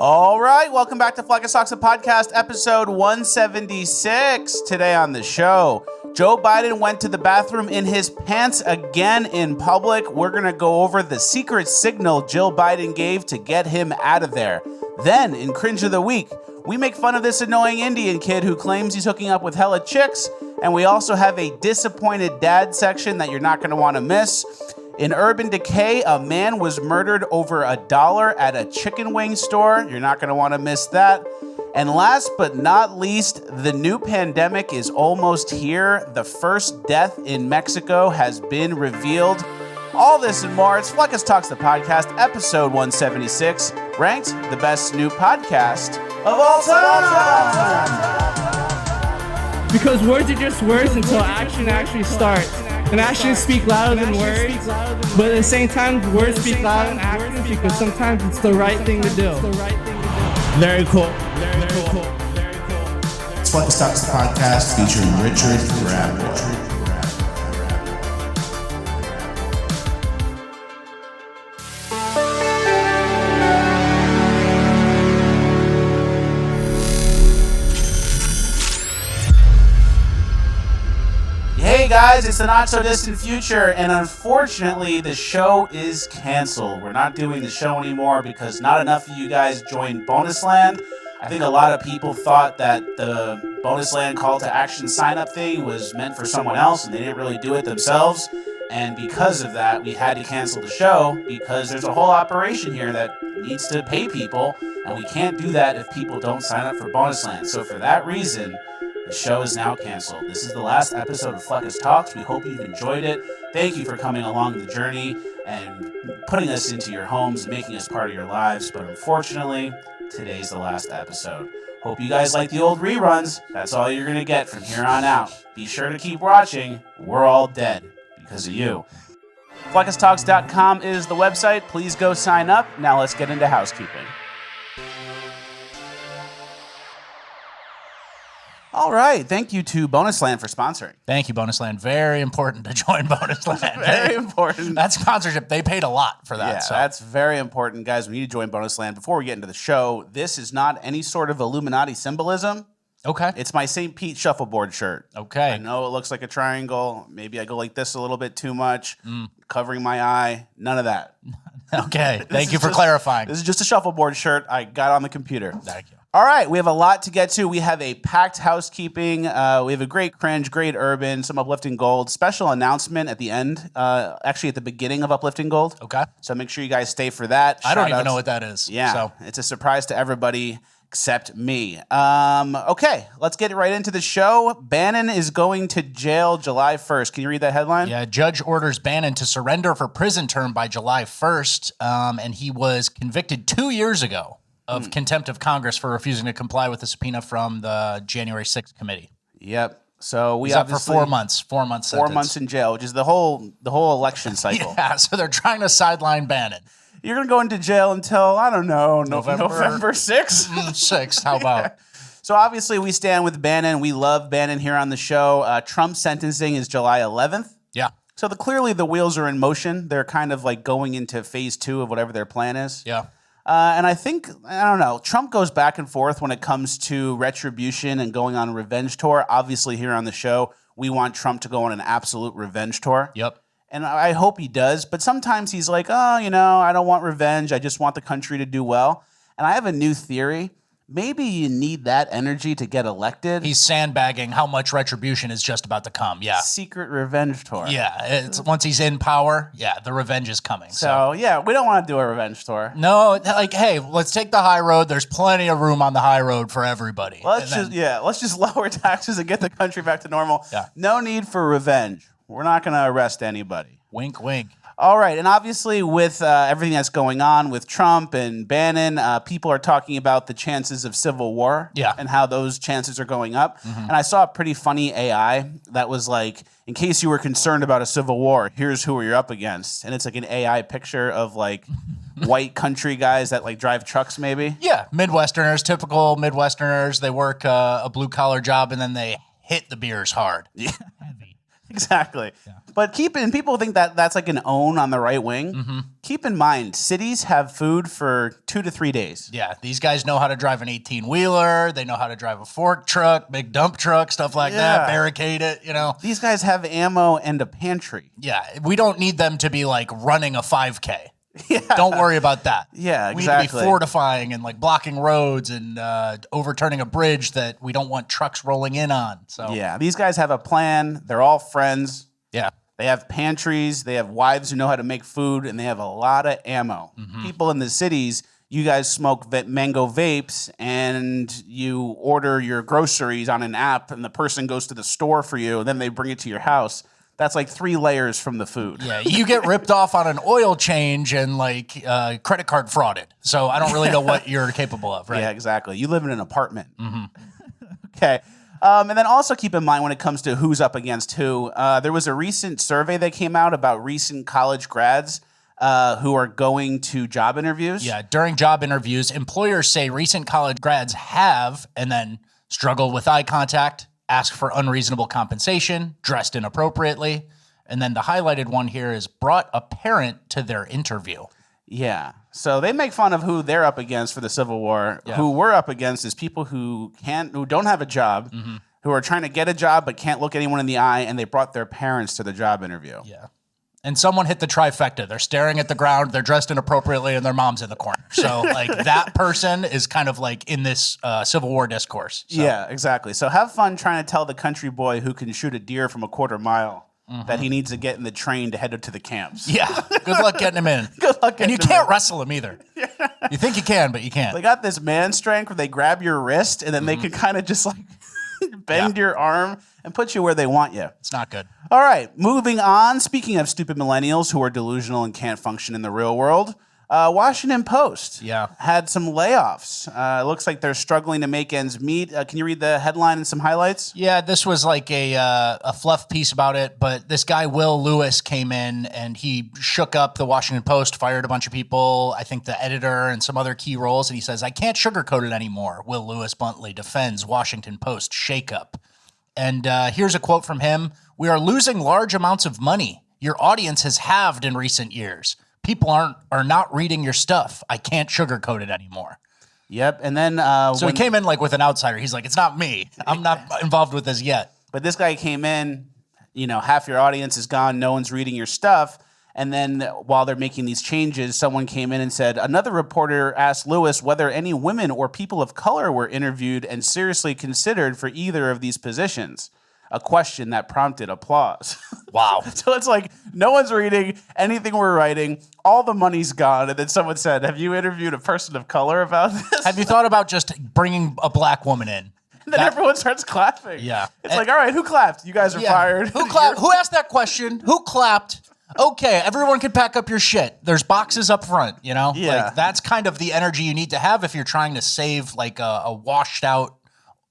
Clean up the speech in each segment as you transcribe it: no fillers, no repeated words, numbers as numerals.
All right, welcome back to Flack and Socks, a podcast, episode 176. Today on the show, Joe Biden went to the bathroom in his pants again in public. We're going to go over the secret signal Jill Biden gave to get him out of there. Then, in Cringe of the Week, we make fun of this annoying Indian kid who claims he's hooking up with hella chicks, and we also have a disappointed dad section that you're not going to want to miss. In Urban Decay, a man was murdered over $1 at a chicken wing store. You're not going to want to miss that. And last but not least, the new pandemic is almost here. The first death in Mexico has been revealed. All this and more. It's Fleckus Talks, the podcast, episode 176, ranked the best new podcast of all time. Because words are just words until action actually starts. And actions speak louder than words, but at the same time, words speak louder than actions because sometimes it's the right thing to do. Very cool. It's Fleckus Talks, the podcast, featuring Richard Gremlin. Hey guys, it's the not so distant future, and unfortunately the show is canceled. We're not doing the show anymore because not enough of you guys joined Bonus Land. I think a lot of people thought that the Bonus Land call to action sign up thing was meant for someone else and they didn't really do it themselves. And because of that, we had to cancel the show because there's a whole operation here that needs to pay people, and we can't do that if people don't sign up for Bonus Land. So for that reason, the show is now canceled. This is the last episode of Fleckus Talks. We hope you've enjoyed it. Thank you for coming along the journey and putting us into your homes and making us part of your lives. But unfortunately, today's the last episode. Hope you guys like the old reruns. That's all you're going to get from here on out. Be sure to keep watching. We're all dead because of you. FleckusTalks.com is the website. Please go sign up. Now let's get into housekeeping. All right. Thank you to Bonus Land for sponsoring. Thank you, Bonus Land. Very important to join Bonus Land. Very important. That sponsorship, they paid a lot for that. Yeah, so. That's very important, guys. We need to join Bonus Land. Before we get into the show, this is not any sort of Illuminati symbolism. Okay. It's my St. Pete shuffleboard shirt. Okay. I know it looks like a triangle. Maybe I go like this a little bit too much, covering my eye. None of that. Okay. Thank you for clarifying. This is just a shuffleboard shirt I got on the computer. Thank you. All right, we have a lot to get to. We have a packed housekeeping. We have a great Cringe, great Urban, some Uplifting Gold. Special announcement at the end, actually at the beginning of Uplifting Gold. Okay. So make sure you guys stay for that. I don't even know what that is. Yeah, so. It's a surprise to everybody except me. Okay, let's get right into the show. Bannon is going to jail July 1st. Can you read that headline? Yeah, judge orders Bannon to surrender for prison term by July 1st, and he was convicted 2 years ago of contempt of Congress for refusing to comply with the subpoena from the January 6th committee. Yep. So we He's up for obviously 4 months. 4 months sentence. 4 months in jail, which is the whole election cycle. Yeah, so they're trying to sideline Bannon. You're going to go into jail until, I don't know, November 6th? 6th, how about? So obviously we stand with Bannon. We love Bannon here on the show. Trump's sentencing is July 11th. Yeah. So clearly the wheels are in motion. They're kind of like going into phase 2 of whatever their plan is. Yeah. And I think, I don't know, Trump goes back and forth when it comes to retribution and going on a revenge tour. Obviously, here on the show, we want Trump to go on an absolute revenge tour. Yep. And I hope he does. But sometimes he's like, oh, I don't want revenge. I just want the country to do well. And I have a new theory. Maybe you need that energy to get elected. He's sandbagging how much retribution is just about to come. Yeah. Secret revenge tour. Yeah. It's once he's in power, yeah, the revenge is coming. So yeah, we don't want to do a revenge tour. No, like, hey, let's take the high road. There's plenty of room on the high road for everybody. Let's just lower taxes and get the country back to normal. Yeah. No need for revenge. We're not going to arrest anybody. Wink, wink. All right, and obviously with everything that's going on with Trump and Bannon, people are talking about the chances of civil war and how those chances are going up. Mm-hmm. And I saw a pretty funny AI that was like, in case you were concerned about a civil war, here's who you're up against. And it's like an AI picture of like white country guys that like drive trucks maybe. Yeah, Midwesterners, typical Midwesterners. They work a blue-collar job and then they hit the beers hard. Yeah. Heavy. Exactly. But people think that that's like an own on the right wing. Keep in mind, cities have food for 2 to 3 days. Yeah, these guys know how to drive an 18-wheeler. They know how to drive a fork truck, big dump truck, stuff like that, barricade it, you know. These guys have ammo and a pantry. Yeah, we don't need them to be like running a 5K. Yeah. Don't worry about that. Yeah, We exactly. need to be fortifying and like blocking roads and overturning a bridge that we don't want trucks rolling in on. So Yeah, these guys have a plan. They're all friends. yeah. They have pantries. They have wives who know how to make food, and they have a lot of ammo. People in the cities, you guys smoke mango vapes, and you order your groceries on an app, and the person goes to the store for you, and then they bring it to your house. That's like 3 layers from the food. Yeah, you get ripped off on an oil change and like credit card frauded. So I don't really know what you're capable of, right? Yeah, exactly. You live in an apartment. Okay. And then also keep in mind when it comes to who's up against who, there was a recent survey that came out about recent college grads who are going to job interviews. Yeah, during job interviews, employers say recent college grads have and then struggle with eye contact, ask for unreasonable compensation, dressed inappropriately. And then the highlighted one here is brought a parent to their interview. Yeah. So they make fun of who they're up against for the Civil War. Yeah. Who we're up against is people who don't have a job, who are trying to get a job but can't look anyone in the eye, and they brought their parents to the job interview. Yeah. And someone hit the trifecta. They're staring at the ground, they're dressed inappropriately, and their mom's in the corner. So, like, that person is kind of like in this Civil War discourse. So. Yeah, exactly. So have fun trying to tell the country boy who can shoot a deer from a quarter mile that he needs to get in the train to head to the camps. Yeah. Good luck getting him in. Good luck And you getting him can't in. wrestle him either. You think you can, but you can't. They got this man strength where they grab your wrist and then they can kind of just like bend your arm and put you where they want you. It's not good. All right, moving on. Speaking of stupid millennials who are delusional and can't function in the real world, Washington Post had some layoffs. It looks like they're struggling to make ends meet. Can you read the headline and some highlights? Yeah, this was like a fluff piece about it, but this guy, Will Lewis, came in and he shook up the Washington Post, fired a bunch of people, I think the editor and some other key roles, and he says, "I can't sugarcoat it anymore." Will Lewis bluntly defends Washington Post shakeup. And here's a quote from him. "We are losing large amounts of money. Your audience has halved in recent years. People are not reading your stuff. I can't sugarcoat it anymore." Yep, and then... so he came in like with an outsider. He's like, "It's not me. I'm not involved with this yet." But this guy came in, half your audience is gone, no one's reading your stuff. And then while they're making these changes, someone came in and said, another reporter asked Lewis whether any women or people of color were interviewed and seriously considered for either of these positions. A question that prompted applause. Wow. So it's like, no one's reading anything we're writing. All the money's gone. And then someone said, have you interviewed a person of color about this? Have you thought about just bringing a black woman in? And then everyone starts clapping. Yeah. It's like, all right, who clapped? You guys are fired. Who clapped? Who asked that question? Who clapped? Okay, everyone can pack up your shit. There's boxes up front, Yeah. Like, that's kind of the energy you need to have if you're trying to save like a washed out,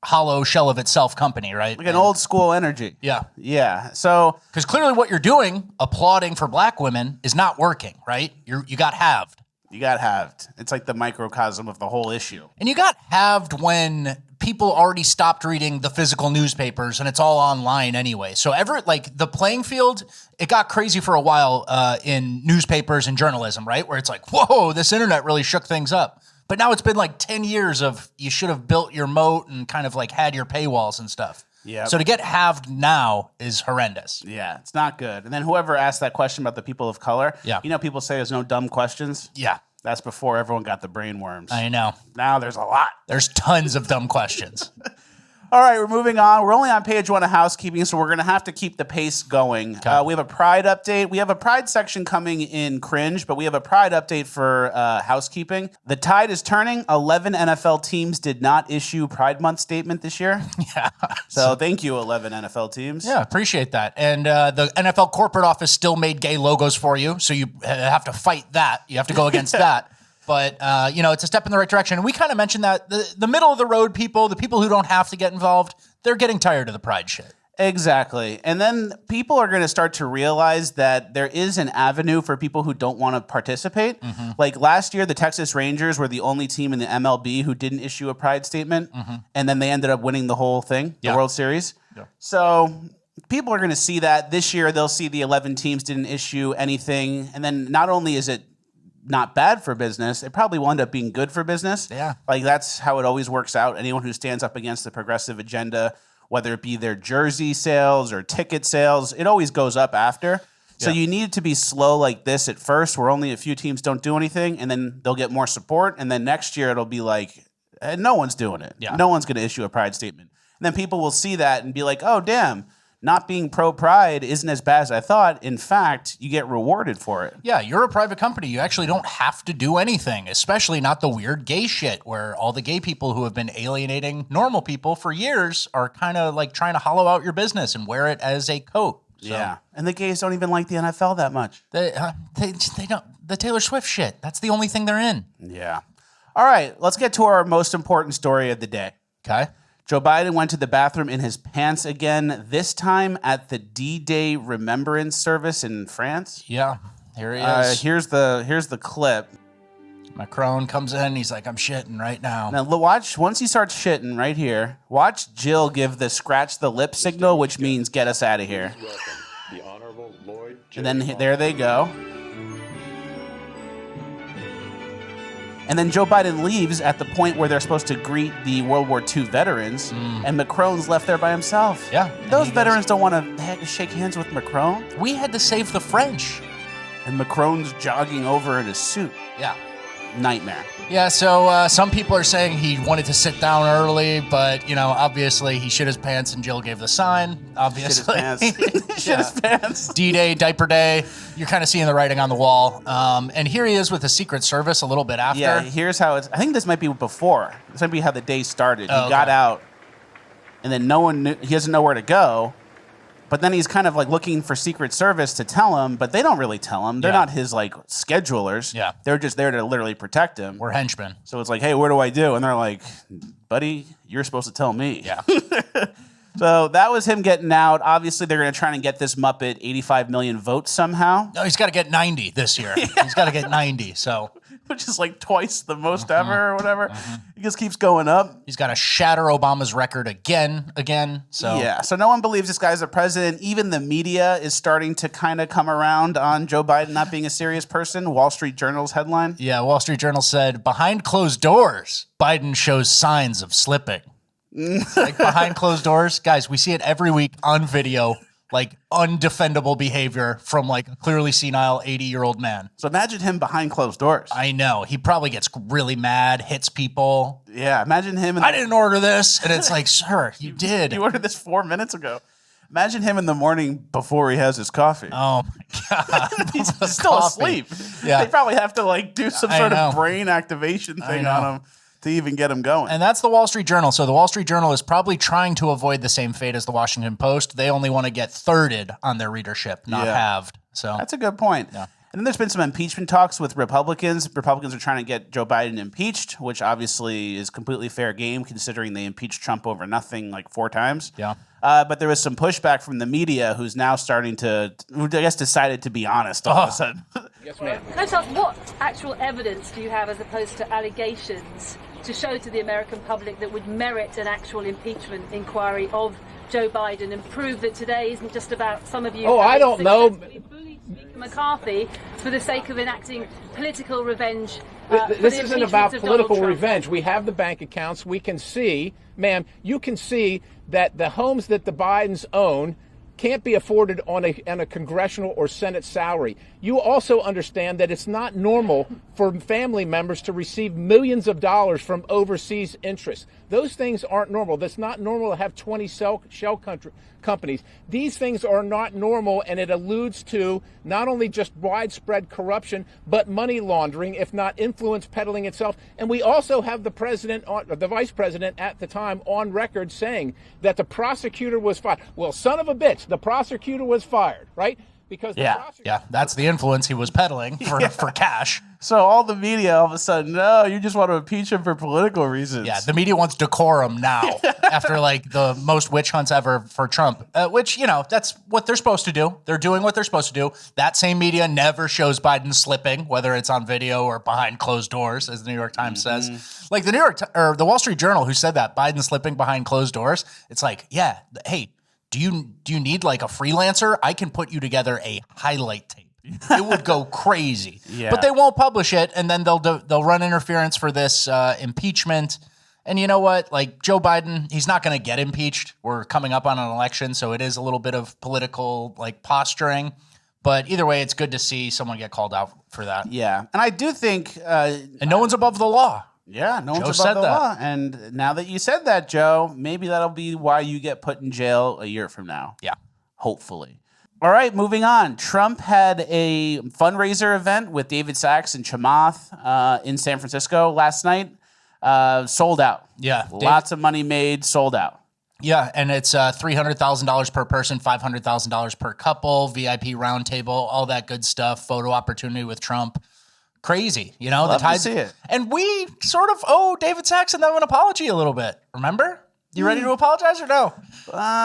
hollow shell of itself company, right? Like an old school energy. Yeah. Yeah. So... Because clearly what you're doing, applauding for black women, is not working, right? You got halved. You got halved. It's like the microcosm of the whole issue. And you got halved when people already stopped reading the physical newspapers and it's all online anyway. So the playing field, it got crazy for a while in newspapers and journalism, right? Where it's like, whoa, this internet really shook things up. But now it's been like 10 years of you should have built your moat and kind of like had your paywalls and stuff. Yeah. So to get halved now is horrendous. Yeah, it's not good. And then whoever asked that question about the people of color, people say there's no dumb questions. Yeah. That's before everyone got the brain worms. I know. Now there's a lot. There's tons of dumb questions. All right, we're moving on. We're only on page 1 of housekeeping, so we're going to have to keep the pace going. Okay. We have a Pride update. We have a Pride section coming in Cringe, but we have a Pride update for housekeeping. The tide is turning. 11 NFL teams did not issue Pride Month statement this year. Yeah. So thank you, 11 NFL teams. Yeah, appreciate that. And the NFL corporate office still made gay logos for you, so you have to fight that. You have to go against that. But, it's a step in the right direction. And we kind of mentioned that the middle of the road people, the people who don't have to get involved, they're getting tired of the pride shit. Exactly. And then people are going to start to realize that there is an avenue for people who don't want to participate. Mm-hmm. Like last year, the Texas Rangers were the only team in the MLB who didn't issue a pride statement. Mm-hmm. And then they ended up winning the whole thing, the World Series. Yeah. So people are going to see that this year. They'll see the 11 teams didn't issue anything, and then not only is it not bad for business, it probably will end up being good for business. Yeah. Like that's how it always works out. Anyone who stands up against the progressive agenda, whether it be their jersey sales or ticket sales, it always goes up after. So you need to be slow like this at first, where only a few teams don't do anything, and then they'll get more support. And then next year it'll be like, no one's doing it. Yeah. No one's going to issue a pride statement. And then people will see that and be like, oh, damn. Not being pro-pride isn't as bad as I thought. In fact, you get rewarded for it. Yeah, you're a private company. You actually don't have to do anything, especially not the weird gay shit where all the gay people who have been alienating normal people for years are kind of like trying to hollow out your business and wear it as a coat. So Yeah. And the gays don't even like the NFL that much. they don't. The Taylor Swift shit, that's the only thing they're in. Yeah. All right, let's get to our most important story of the day. Okay. Joe Biden went to the bathroom in his pants again, this time at the D-Day Remembrance Service in France. Yeah, here he is. Here's the clip. Macron comes in. He's like, I'm shitting right now. Now watch, once he starts shitting right here, watch Jill give the scratch the lip signal, which means get us out of here. The Honorable Lloyd J. And then there they go. And then Joe Biden leaves at the point where they're supposed to greet the World War II veterans, and Macron's left there by himself. Yeah. Those veterans don't want to shake hands with Macron. We had to save the French. And Macron's jogging over in a suit. Yeah. Nightmare. Yeah, so some people are saying he wanted to sit down early, but, you know, obviously he shit his pants and Jill gave the sign. Obviously. Shit his pants. Shit his pants. D-Day, diaper day. You're kind of seeing the writing on the wall. And here he is with the Secret Service a little bit after. Yeah, here's how it's... I think this might be before. This might be how the day started. He okay. got out, and then no one knew... He doesn't know where to go. But then he's kind of like looking for Secret Service to tell him, but they don't really tell him. They're not his like schedulers. Yeah. They're just there to literally protect him. We're henchmen. So it's like, hey, what do I do? And they're like, buddy, you're supposed to tell me. Yeah. So that was him getting out. Obviously, they're going to try and get this Muppet 85 million votes somehow. No, he's got to get 90 this year. He's got to get 90, so... Which is like twice the most ever or whatever. He just keeps going up. He's got to shatter Obama's record again. So Yeah, so no one believes this guy's a president. Even the media is starting to kind of come around on Joe Biden not being a serious person. Wall Street Journal's headline. Yeah, Wall Street Journal said, behind closed doors, Biden shows signs of slipping. Like behind closed doors, guys, we see it every week on video. Like undefendable behavior from like a clearly senile 80-year-old man. So imagine him behind closed doors. I know. He probably gets really mad, hits people. Yeah, imagine him. I didn't order this. And it's like, sir, you did. You ordered this 4 minutes ago. Imagine him in the morning before he has his coffee. Oh my God. He's still asleep. Yeah. They probably have to like do some I sort know. of brain activation thing on him to even get him going. And that's the Wall Street Journal. So the Wall Street Journal is probably trying to avoid the same fate as the Washington Post. They only want to get thirded on their readership, not halved. So That's a good point. Yeah. And then there's been some impeachment talks with Republicans. Republicans are trying to get Joe Biden impeached, which obviously is completely fair game considering they impeached Trump over nothing like 4 times. Yeah. But there was some pushback from the media who's now starting to, who I guess decided to be honest all of a sudden. Yes, ma'am. Can I just ask, what actual evidence do you have as opposed to allegations to show to the American public that would merit an actual impeachment inquiry of Joe Biden and prove that today isn't just about some of you... Oh, I don't know. ...bullied Speaker McCarthy for the sake of enacting political revenge. This isn't about political Trump. revenge. We have the bank accounts. We can see, ma'am, you can see that the homes that the Bidens own can't be afforded on a congressional or Senate salary. You also understand that it's not normal for family members to receive millions of dollars from overseas interests. Those things aren't normal. That's not normal to have 20 shell companies. These things are not normal, and it alludes to not only just widespread corruption, but money laundering, if not influence peddling itself. And we also have the president, the vice president at the time, on record saying that the prosecutor was fired. Well, son of a bitch, the prosecutor was fired, right? Because yeah, that's the influence he was peddling for cash. So all the media all of a sudden, no, you just want to impeach him for political reasons. Yeah, the media wants decorum now after like the most witch hunts ever for Trump, which, you know, that's what they're supposed to do. They're doing what they're supposed to do. That same media never shows Biden slipping, whether it's on video or behind closed doors, as the New York Times says. Like the Wall Street Journal, who said that Biden slipping behind closed doors, it's like, yeah, hey, do you need like a freelancer? I can put you together a highlight tape. It would go crazy. Yeah. But they won't publish it, and then they'll run interference for this impeachment. And you know what? Like Joe Biden, he's not going to get impeached. We're coming up on an election, so it is a little bit of political like posturing. But either way, it's good to see someone get called out for that. Yeah, and I do think, and no one's above the law. Yeah, no Joe one's said above the that. law. And now that you said that, Joe, maybe that'll be why you get put in jail a year from now. Yeah, hopefully. All right, moving on. Trump had a fundraiser event with David Sachs and Chamath in San Francisco last night. Sold out. Yeah. Lots of money made, sold out. Yeah, and it's $300,000 per person, $500,000 per couple, VIP roundtable, all that good stuff, photo opportunity with Trump. Crazy, you know? Love the tides, to see it. And we sort of owe David Sachs and them an apology a little bit. Remember? You ready to apologize or no?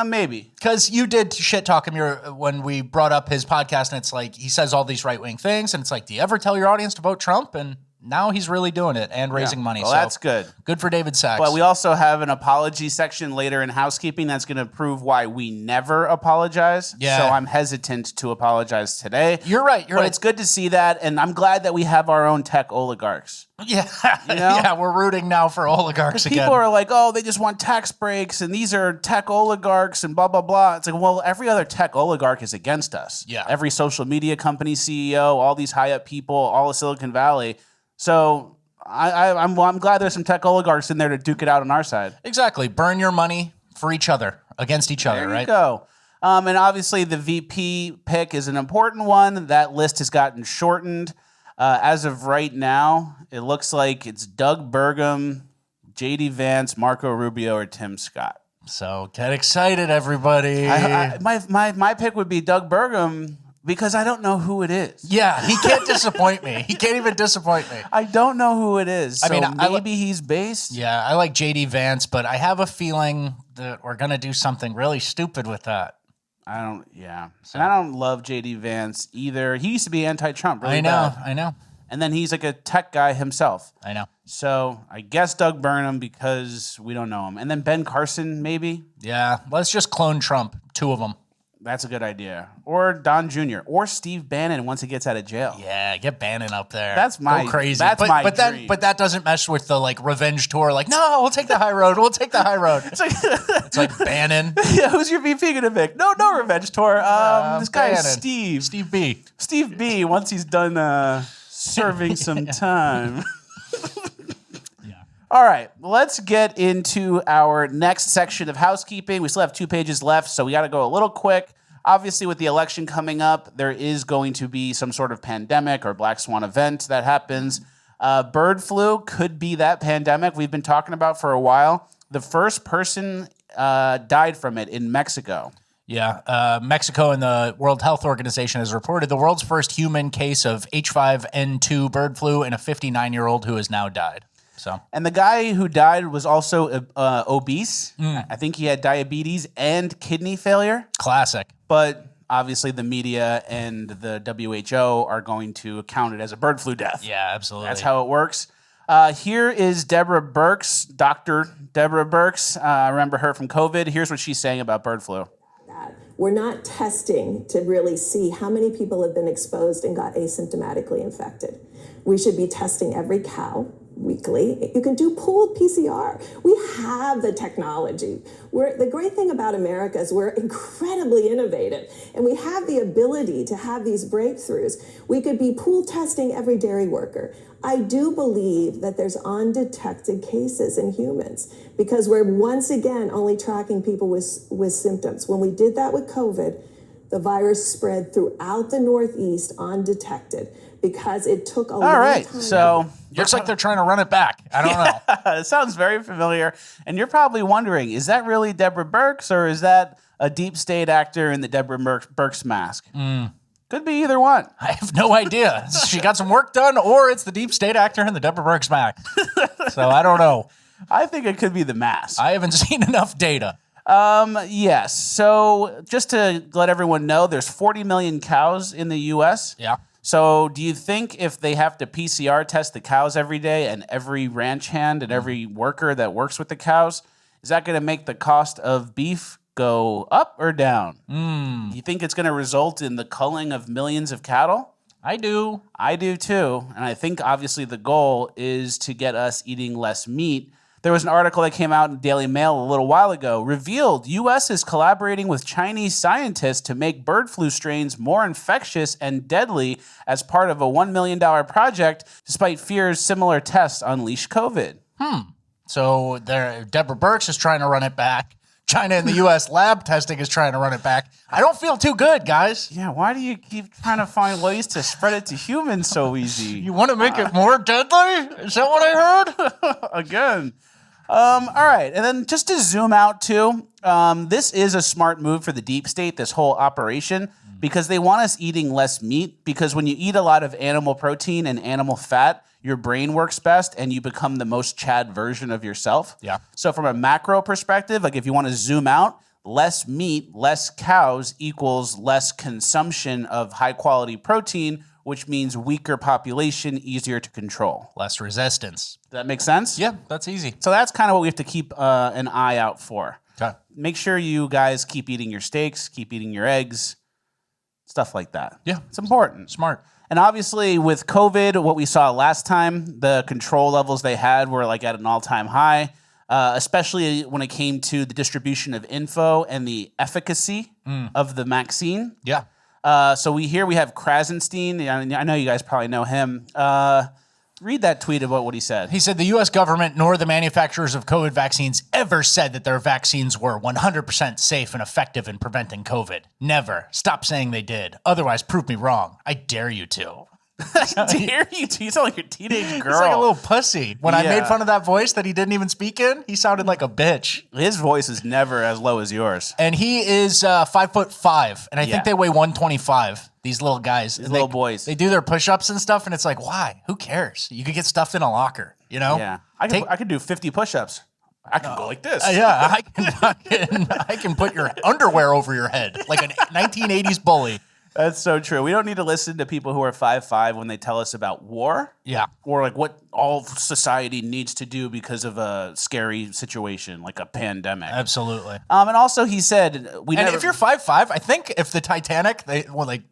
Maybe. Because you did shit talk him when we brought up his podcast, and it's like he says all these right-wing things, and it's like, do you ever tell your audience to vote Trump? And now he's really doing it and raising money. Well, so that's good. Good for David Sachs. But we also have an apology section later in housekeeping that's going to prove why we never apologize. Yeah. So I'm hesitant to apologize today. You're right. But it's good to see that, and I'm glad that we have our own tech oligarchs. Yeah. You know? Yeah, we're rooting now for oligarchs again. People are like, oh, they just want tax breaks, and these are tech oligarchs, and blah, blah, blah. It's like, well, every other tech oligarch is against us. Yeah. Every social media company CEO, all these high-up people, all of Silicon Valley. So I'm glad there's some tech oligarchs in there to duke it out on our side. Exactly. Burn your money for each other, against each other, There right? you go. And obviously the VP pick is an important one. That list has gotten shortened. As of right now, it looks like it's Doug Burgum, J.D. Vance, Marco Rubio, or Tim Scott. So get excited, everybody. My pick would be Doug Burgum because I don't know who it is. Yeah, he can't disappoint me. He can't even disappoint me. I don't know who it is. So I mean, maybe he's based. Yeah, I like J.D. Vance, but I have a feeling that we're going to do something really stupid with that. And I don't love J.D. Vance either. He used to be anti-Trump really bad. I know. And then he's like a tech guy himself. I know. So I guess Doug Burnham because we don't know him. And then Ben Carson, maybe. Yeah, let's just clone Trump, two of them. That's a good idea. Or Don Jr. Or Steve Bannon once he gets out of jail. Yeah, get Bannon up there. That's my Go crazy. That's but, my but dream. But that doesn't mesh with the like revenge tour. Like, no, we'll take the high road. We'll take the high road. It's like Bannon. Yeah, who's your VP gonna pick? No revenge tour. This guy is Bannon. Steve. Steve B. Steve B. Once he's done serving some time. All right, let's get into our next section of housekeeping. We still have 2 pages left, so we got to go a little quick. Obviously, with the election coming up, there is going to be some sort of pandemic or black swan event that happens. Bird flu could be that pandemic we've been talking about for a while. The first person died from it in Mexico. Yeah, Mexico and the World Health Organization has reported the world's first human case of H5N2 bird flu in a 59-year-old who has now died. So, and the guy who died was also obese. I think he had diabetes and kidney failure. Classic. But obviously the media and the WHO are going to count it as a bird flu death. Yeah, absolutely. That's how it works. Here is Deborah Birx, Dr. Deborah Birx. I remember her from COVID. Here's what she's saying about bird flu. We're not testing to really see how many people have been exposed and got asymptomatically infected. We should be testing every cow weekly. You can do pooled PCR. We have the technology. The great thing about America is we're incredibly innovative, and we have the ability to have these breakthroughs. We could be pool testing every dairy worker. I do believe that there's undetected cases in humans because we're once again only tracking people with symptoms. When we did that with COVID, the virus spread throughout the Northeast undetected because it took a long time. All right, so looks like they're trying to run it back. I don't know. It sounds very familiar. And you're probably wondering, is that really Deborah Birx or is that a deep state actor in the Deborah Birx mask? Could be either one. I have no idea. She got some work done, or it's the deep state actor in the Deborah Birx mask. So I don't know. I think it could be the mask. I haven't seen enough data. Yes. So just to let everyone know, there's 40 million cows in the U.S. Yeah. So do you think if they have to PCR test the cows every day and every ranch hand and every worker that works with the cows, is that going to make the cost of beef go up or down? You think it's going to result in the culling of millions of cattle? I do. I do too. And I think obviously the goal is to get us eating less meat. There was an article that came out in Daily Mail a little while ago, revealed U.S. is collaborating with Chinese scientists to make bird flu strains more infectious and deadly as part of a $1 million project, despite fears similar tests unleash COVID. So Deborah Birx is trying to run it back. China and the U.S. lab testing is trying to run it back. I don't feel too good, guys. Yeah, why do you keep trying to find ways to spread it to humans so easy? You want to make it more deadly? Is that what I heard? Again. All right, and then just to zoom out too, this is a smart move for the deep state, this whole operation, because they want us eating less meat, because when you eat a lot of animal protein and animal fat, your brain works best and you become the most Chad version of yourself. Yeah. So from a macro perspective, like if you want to zoom out, less meat, less cows equals less consumption of high quality protein, which means weaker population, easier to control. Less resistance. Does that make sense? Yeah, that's easy. So that's kind of what we have to keep an eye out for. Okay. Make sure you guys keep eating your steaks, keep eating your eggs, stuff like that. Yeah. It's important. Smart. And obviously with COVID, what we saw last time, the control levels they had were like at an all-time high, especially when it came to the distribution of info and the efficacy of the vaccine. Yeah. So we have Krasenstein. I know you guys probably know him. Read that tweet about what he said. He said the U.S. government nor the manufacturers of COVID vaccines ever said that their vaccines were 100% safe and effective in preventing COVID. Never. Stop saying they did. Otherwise, prove me wrong. I dare you to. I dare you to. You sound like a teenage girl. He's like a little pussy. When I made fun of that voice that he didn't even speak in, he sounded like a bitch. His voice is never as low as yours. And he is 5'5", and I think they weigh 125. These little guys, little boys. They do their push-ups and stuff, and it's like, why? Who cares? You could get stuffed in a locker, you know? Yeah, I could do 50 push-ups. I can go like this. Yeah, I can put your underwear over your head like a 1980s bully. That's so true. We don't need to listen to people who are 5'5" when they tell us about war. Yeah. Or like what all society needs to do because of a scary situation, like a pandemic. Absolutely. And also he said, if you're 5'5", I think if the Titanic,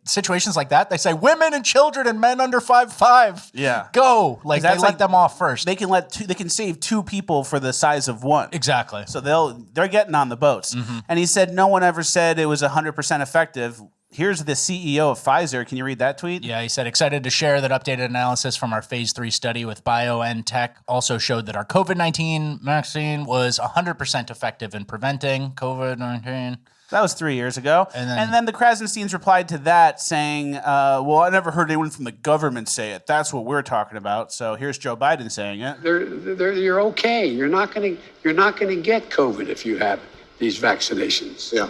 situations like that, they say women and children and men under 5'5". Yeah. Go. Like they let them off first. They can save two people for the size of one. Exactly. So they're getting on the boats. Mm-hmm. And he said no one ever said it was 100% effective. Here's the CEO of Pfizer. Can you read that tweet? Yeah, he said, excited to share that updated analysis from our phase 3 study with BioNTech also showed that our COVID-19 vaccine was 100% effective in preventing COVID-19. That was 3 years ago. And then the Krasensteins replied to that saying, well, I never heard anyone from the government say it. That's what we're talking about. So here's Joe Biden saying it. You're okay. You're not going to get COVID if you have these vaccinations. Yeah.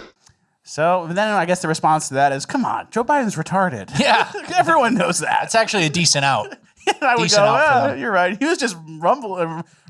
So then I guess the response to that is, come on, Joe Biden's retarded. Yeah. Everyone knows that. It's actually a decent out. I would go, you're right. He was just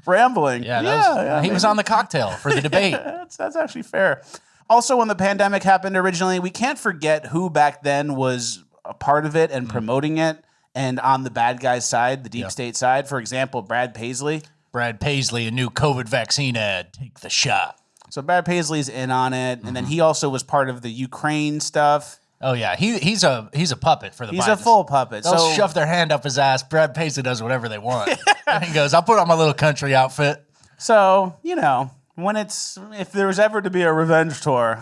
rambling. Yeah, he was on the cocktail for the debate. That's actually fair. Also, when the pandemic happened originally, we can't forget who back then was a part of it and promoting it and on the bad guy's side, the deep state side. For example, Brad Paisley. Brad Paisley, a new COVID vaccine ad. Take the shot. So Brad Paisley's in on it, and then he also was part of the Ukraine stuff. Oh yeah, he's a puppet for the Bidens. He's a full puppet. They'll shove their hand up his ass. Brad Paisley does whatever they want. And he goes, I'll put on my little country outfit. So, if there was ever to be a revenge tour,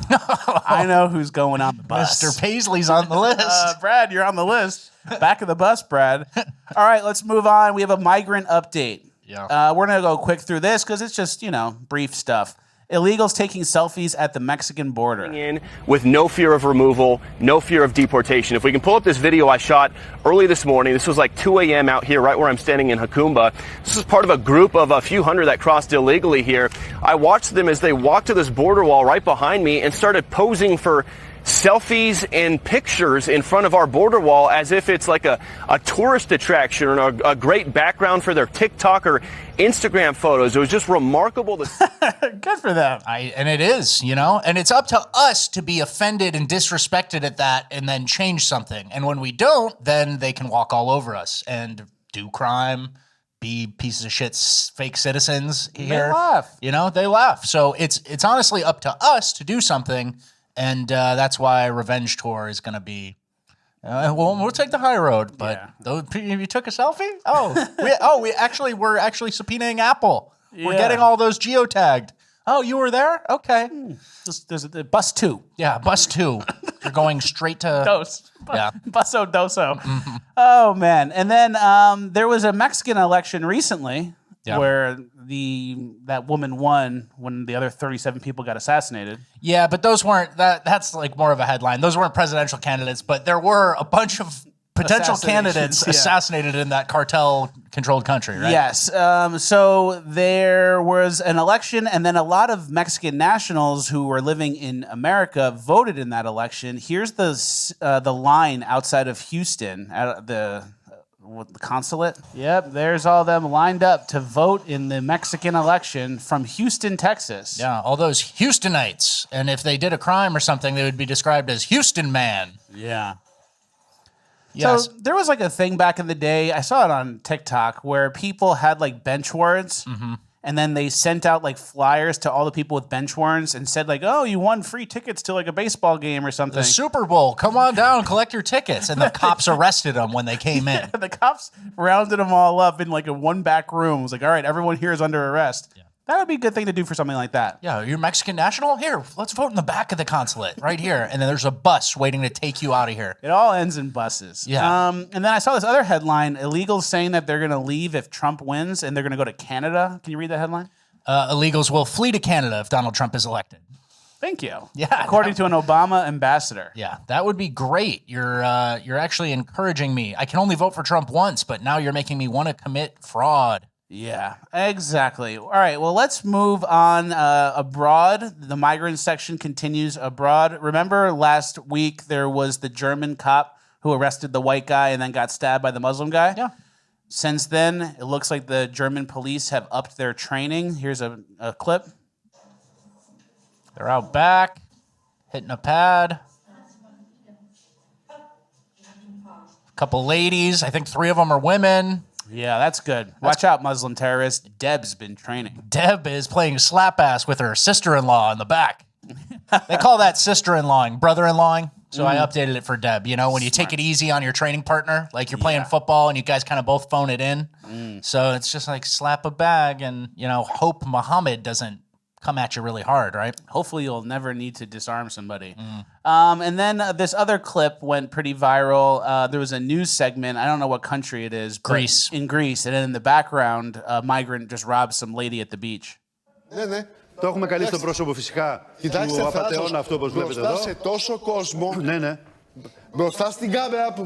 I know who's going on the bus. Mr. Paisley's on the list. Brad, you're on the list. Back of the bus, Brad. All right, let's move on. We have a migrant update. Yeah. We're going to go quick through this because it's just, brief stuff. Illegals taking selfies at the Mexican border. In with no fear of removal, no fear of deportation. If we can pull up this video I shot early this morning, this was like 2 a.m. out here right where I'm standing in Jacumba. This is part of a group of a few hundred that crossed illegally here. I watched them as they walked to this border wall right behind me and started posing for selfies and pictures in front of our border wall as if it's like a tourist attraction or a great background for their TikTok or Instagram photos. It was just remarkable. Good for them. And it is, and it's up to us to be offended and disrespected at that and then change something. And when we don't, then they can walk all over us and do crime, be pieces of shit, fake citizens here. They laugh. You know, they laugh. So it's honestly up to us to do something, and that's why Revenge Tour is going to be. We'll take the high road, but you took a selfie. We're actually subpoenaing Apple. We're getting all those geotagged. Oh, you were there? Okay. There's a bus 2. Yeah, bus 2. You're going straight to Dose. Yeah. Busso doso. Oh man. And then there was a Mexican election recently where that woman won when the other 37 people got assassinated. Yeah, but those weren't that's like more of a headline. Those weren't presidential candidates, but there were a bunch of potential candidates assassinated in that cartel-controlled country, right? Yes. So there was an election, and then a lot of Mexican nationals who were living in America voted in that election. Here's the line outside of Houston at the consulate. Yep, there's all them lined up to vote in the Mexican election from Houston, Texas. Yeah, all those Houstonites. And if they did a crime or something, they would be described as Houston man. Yeah. Yes. So there was like a thing back in the day, I saw it on TikTok, where people had like bench warrants, and then they sent out like flyers to all the people with bench warrants and said like, oh, you won free tickets to like a baseball game or something. The Super Bowl, come on down, collect your tickets. And the cops arrested them when they came in. The cops rounded them all up in like a one back room. It was like, all right, everyone here is under arrest. Yeah. That would be a good thing to do for something like that. Yeah, you're Mexican national? Here, let's vote in the back of the consulate, right here. And then there's a bus waiting to take you out of here. It all ends in buses. Yeah. And then I saw this other headline, illegals saying that they're going to leave if Trump wins and they're going to go to Canada. Can you read that headline? Illegals will flee to Canada if Donald Trump is elected. Thank you. Yeah. According to an Obama ambassador. Yeah, that would be great. You're actually encouraging me. I can only vote for Trump once, but now you're making me want to commit fraud. Yeah, exactly. All right, well, let's move on abroad. The migrant section continues abroad. Remember last week there was the German cop who arrested the white guy and then got stabbed by the Muslim guy? Yeah. Since then, it looks like the German police have upped their training. Here's a clip. They're out back, hitting a pad. A couple ladies. I think 3 of them are women. Yeah, that's good. Watch out, Muslim terrorists. Deb's been training. Deb is playing slap ass with her sister-in-law in the back. They call that sister-in-lawing, brother-in-lawing. So I updated it for Deb. You know, when you take it easy on your training partner, like you're playing football and you guys kind of both phone it in. So it's just like slap a bag and, you know, hope Muhammad doesn't come at you really hard, right? Hopefully you'll never need to disarm somebody. And then this other clip went pretty viral. There was a news segment. I don't know what country it is. Greece. In Greece. And then in the background, a migrant just robbed some lady at the beach. Το έχουμε καλεί στο πρόσωπο φυσικά του απατεώνα αυτό όπως βλέπετε εδώ. Μπροστά σε τόσο κόσμο. Ναι. Μπροστά στην κάμερα που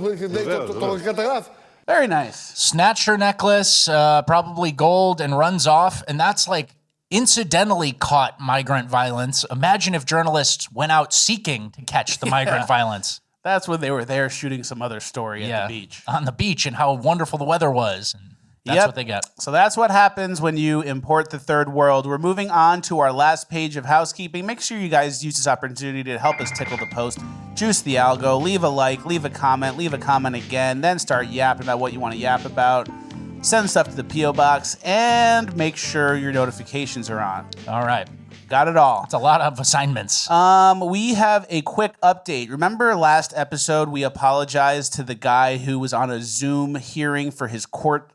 το καταγράφει. Very nice. Snatched her necklace, probably gold, and runs off. And that's like incidentally caught migrant violence. Imagine if journalists went out seeking to catch the migrant violence. That's when they were there shooting some other story at the beach. On the beach and how wonderful the weather was. And that's what they get. So that's what happens when you import the third world. We're moving on to our last page of housekeeping. Make sure you guys use this opportunity to help us tickle the post, juice the algo, leave a like, leave a comment again, then start yapping about what you want to yap about. Send stuff to the P.O. Box, and make sure your notifications are on. All right. Got it all. It's a lot of assignments. We have a quick update. Remember last episode we apologized to the guy who was on a Zoom hearing for his court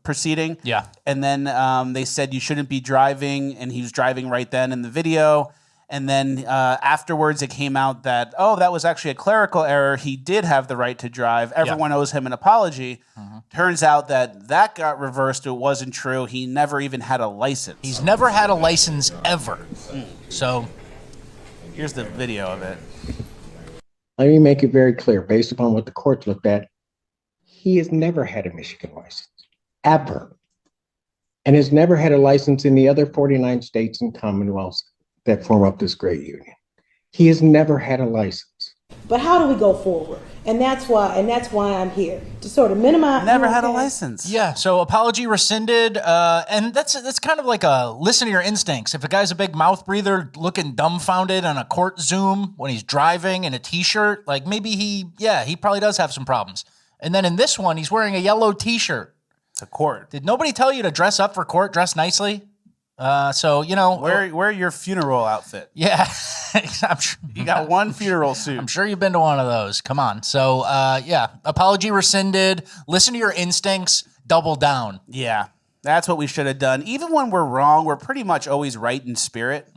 proceeding? Yeah. And then they said you shouldn't be driving, and he was driving right then in the video. And then afterwards it came out that, that was actually a clerical error. He did have the right to drive. Everyone owes him an apology. Turns out that got reversed. It wasn't true. He never even had a license. He's never had a license ever. So here's the video of it. Let me make it very clear, based upon what the court looked at, he has never had a Michigan license, ever. And has never had a license in the other 49 states and commonwealths that form up this great union. He has never had a license. But how do we go forward? And that's why I'm here, to sort of minimize. Never had a license. Yeah, so apology rescinded, and that's kind of like a listen to your instincts. If a guy's a big mouth breather looking dumbfounded on a court Zoom when he's driving in a t-shirt, like maybe he probably does have some problems. And then in this one, he's wearing a yellow t-shirt. To court. Did nobody tell you to dress up for court, dress nicely? So, you know. Wear your funeral outfit. Yeah. I'm sure. You got one funeral suit. I'm sure you've been to one of those. Come on. So, yeah, apology rescinded. Listen to your instincts. Double down. Yeah, that's what we should have done. Even when we're wrong, we're pretty much always right in spirit.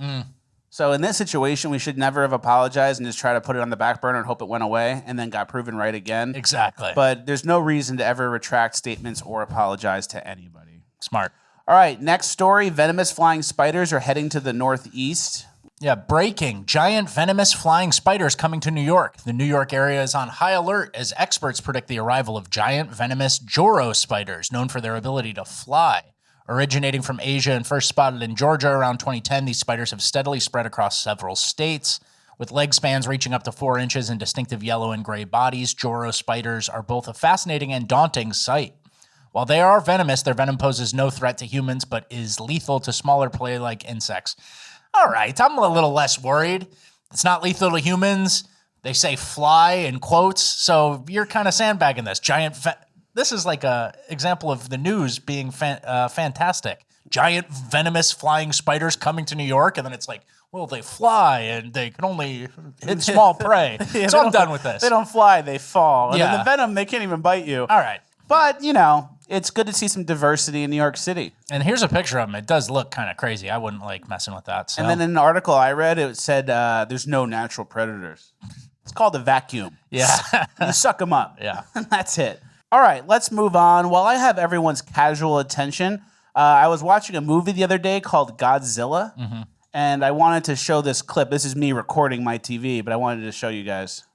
So in this situation, we should never have apologized and just try to put it on the back burner and hope it went away and then got proven right again. Exactly. But there's no reason to ever retract statements or apologize to anybody. Smart. All right, next story. Venomous flying spiders are heading to the northeast. Yeah, breaking. Giant venomous flying spiders coming to New York. The New York area is on high alert as experts predict the arrival of giant venomous Joro spiders, known for their ability to fly. Originating from Asia and first spotted in Georgia around 2010, these spiders have steadily spread across several states. With leg spans reaching up to 4 inches and distinctive yellow and gray bodies, Joro spiders are both a fascinating and daunting sight. While they are venomous, their venom poses no threat to humans, but is lethal to smaller prey-like insects. All right, I'm a little less worried. It's not lethal to humans. They say fly in quotes, so you're kind of sandbagging this. This is like a example of the news being fantastic. Giant venomous flying spiders coming to New York, and then it's like, well, they fly and they can only hit small prey. So I'm done with this. They don't fly, they fall. And Yeah. then the venom, they can't even bite you. All right. But, you know, it's good to see some diversity in New York City. And here's a picture of them. It does look kind of crazy. I wouldn't like messing with that. So. And then in an article I read, it said there's no natural predators. It's called a vacuum. Yeah. You suck them up. Yeah. And that's it. All right, let's move on. While I have everyone's casual attention, I was watching a movie the other day called Godzilla, and I wanted to show this clip. This is me recording my TV, but I wanted to show you guys.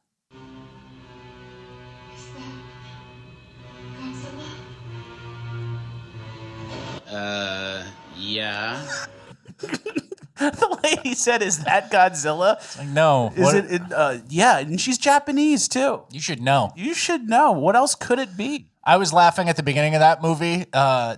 Yeah. The lady said, "Is that Godzilla?" It's like, no. Is it? Yeah, and she's Japanese too. You should know. You should know. What else could it be? I was laughing at the beginning of that movie.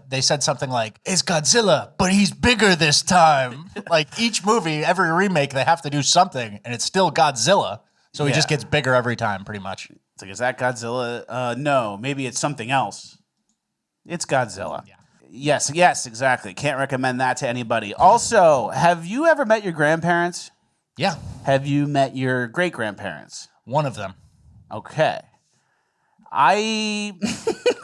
They said something like, "It's Godzilla, but he's bigger this time." Like each movie, every remake, they have to do something, and it's still Godzilla. So he just gets bigger every time, pretty much. It's like, is that Godzilla? No, maybe it's something else. It's Godzilla. Yeah. Yes, exactly. Can't recommend that to anybody. Also, have you ever met your grandparents? Yeah. Have you met your great-grandparents? One of them. Okay. I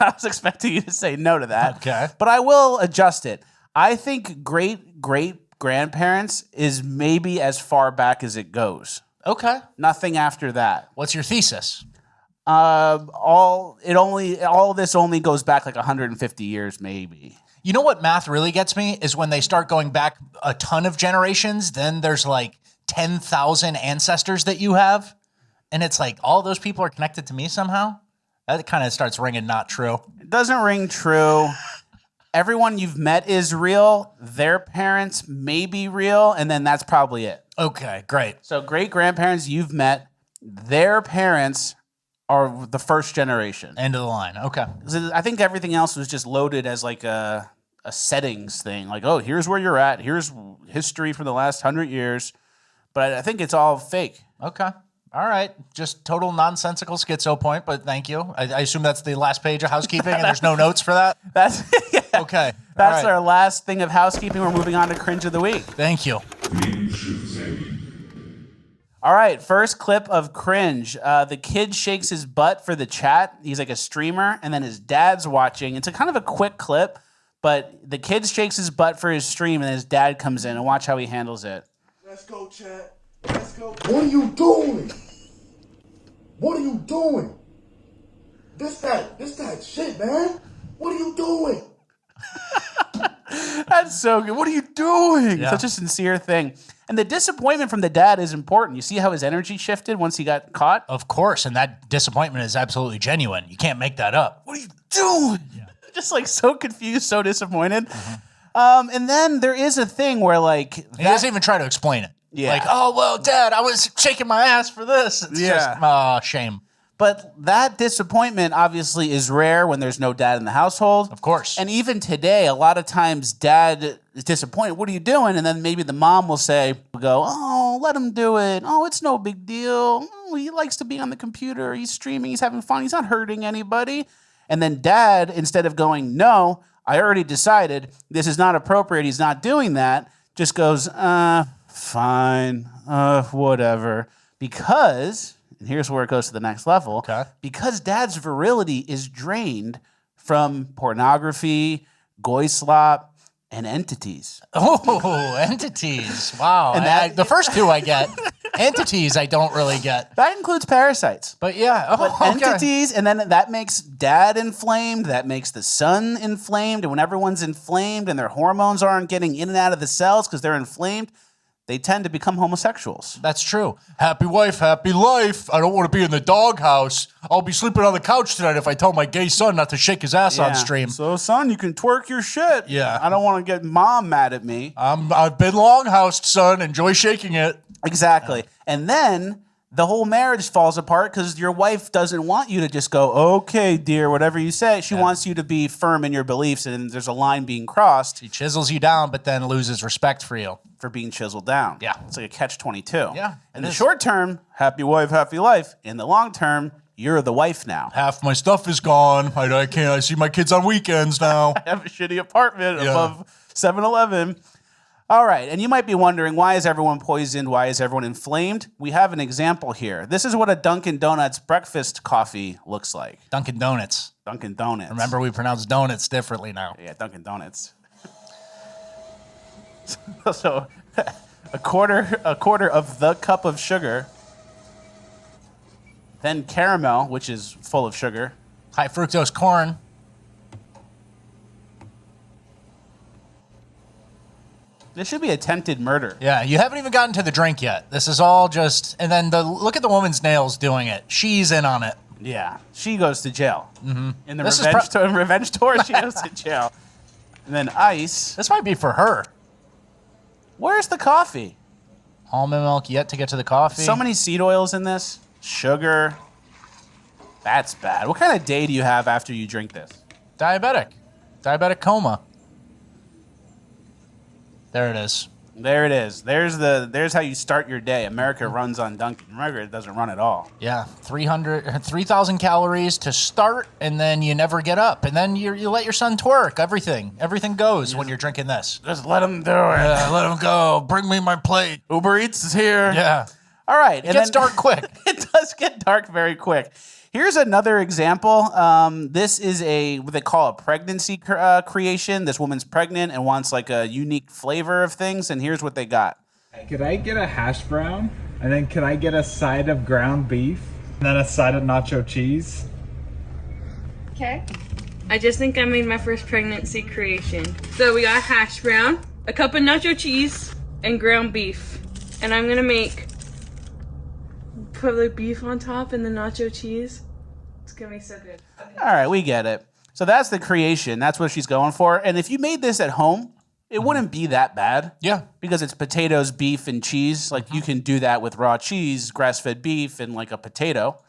was expecting you to say no to that. Okay. But I will adjust it. I think great-grandparents is maybe as far back as it goes. Okay. Nothing after that. What's your thesis? All this only goes back like 150 years, maybe. You know what math really gets me is when they start going back a ton of generations, then there's like 10,000 ancestors that you have. And it's like all those people are connected to me somehow. That kind of starts ringing not true. It doesn't ring true. Everyone you've met is real. Their parents may be real. And then that's probably it. Okay, great. So great-grandparents you've met, their parents are the first generation. End of the line. Okay. I think everything else was just loaded as like a settings thing. Like, oh, here's where you're at. Here's history for the last 100 years. But I think it's all fake. Okay. All right. Just total nonsensical schizo point, but thank you. I assume that's the last page of housekeeping and there's no notes for that? That's yeah. Okay. That's our last thing of housekeeping. We're moving on to Cringe of the Week. Thank you. All right, first clip of Cringe. The kid shakes his butt for the chat. He's like a streamer, and then his dad's watching. It's a kind of a quick clip, but the kid shakes his butt for his stream, and his dad comes in, and watch how he handles it. Let's go, chat. Let's go. What are you doing? What are you doing? This that shit, man. What are you doing? That's so good. What are you doing? Yeah. Such a sincere thing. And the disappointment from the dad is important. You see how his energy shifted once he got caught? Of course, and that disappointment is absolutely genuine. You can't make that up. What are you doing? Yeah. Just like so confused, so disappointed. And then there is a thing where like... He doesn't even try to explain it. Yeah. Like, oh, well, Dad, I was shaking my ass for this. It's just shame. But that disappointment obviously is rare when there's no dad in the household. Of course. And even today, a lot of times dad is disappointed. What are you doing? And then maybe the mom will oh, let him do it. Oh, it's no big deal. Oh, he likes to be on the computer. He's streaming. He's having fun. He's not hurting anybody. And then dad, instead of going, no, I already decided this is not appropriate, he's not doing that, just goes, fine, whatever. Because, and here's where it goes to the next level, because dad's virility is drained from pornography, goy slop, and entities. Oh, entities. Wow. And the first two I get. Entities I don't really get. That includes parasites. But yeah. But entities, and then that makes dad inflamed, that makes the son inflamed, and when everyone's inflamed and their hormones aren't getting in and out of the cells because they're inflamed, they tend to become homosexuals. That's true. Happy wife, happy life. I don't want to be in the doghouse. I'll be sleeping on the couch tonight if I tell my gay son not to shake his ass on stream. So, son, you can twerk your shit. Yeah. I don't want to get mom mad at me. I've been longhoused, son. Enjoy shaking it. Exactly. And then the whole marriage falls apart because your wife doesn't want you to just go, okay, dear, whatever you say. She wants you to be firm in your beliefs, and there's a line being crossed. She chisels you down, but then loses respect for you. For being chiseled down. Yeah. It's like a catch-22. Yeah. In the short term, happy wife, happy life. In the long term, you're the wife now. Half my stuff is gone. I see my kids on weekends now. I have a shitty apartment above 7-Eleven. All right, and you might be wondering, why is everyone poisoned? Why is everyone inflamed? We have an example here. This is what a Dunkin' Donuts breakfast coffee looks like. Dunkin' Donuts. Dunkin' Donuts. Remember, we pronounce donuts differently now. Yeah, Dunkin' Donuts. So, a quarter of the cup of sugar, then caramel, which is full of sugar. High fructose corn. This should be attempted murder. Yeah, you haven't even gotten to the drink yet. This is all just, and then look at the woman's nails doing it. She's in on it. Yeah, she goes to jail. Mm-hmm. In the revenge tour, she goes to jail. And then ice. This might be for her. Where's the coffee? Almond milk, yet to get to the coffee. So many seed oils in this. Sugar. That's bad. What kind of day do you have after you drink this? Diabetic. Diabetic coma. There it is. There it is. There's how you start your day. America runs on Dunkin'. Remember, it doesn't run at all. Yeah, 3,000 calories to start, and then you never get up. And then you let your son twerk. Everything goes when you're drinking this. Just let him do it. Yeah, let him go. Bring me my plate. Uber Eats is here. Yeah. All right. It gets dark quick. It does get dark very quick. Here's another example. This is what they call a pregnancy creation. This woman's pregnant and wants like a unique flavor of things, and here's what they got. Could I get a hash brown? And then could I get a side of ground beef? And then a side of nacho cheese? Okay. I just think I made my first pregnancy creation. So we got hash brown, a cup of nacho cheese, and ground beef. And I'm gonna put the beef on top and the nacho cheese. It's gonna be so good. Okay. All right, we get it. So that's the creation. That's what she's going for. And if you made this at home, it wouldn't be that bad. Yeah. Because it's potatoes, beef, and cheese. Like you can do that with raw cheese, grass-fed beef, and like a potato.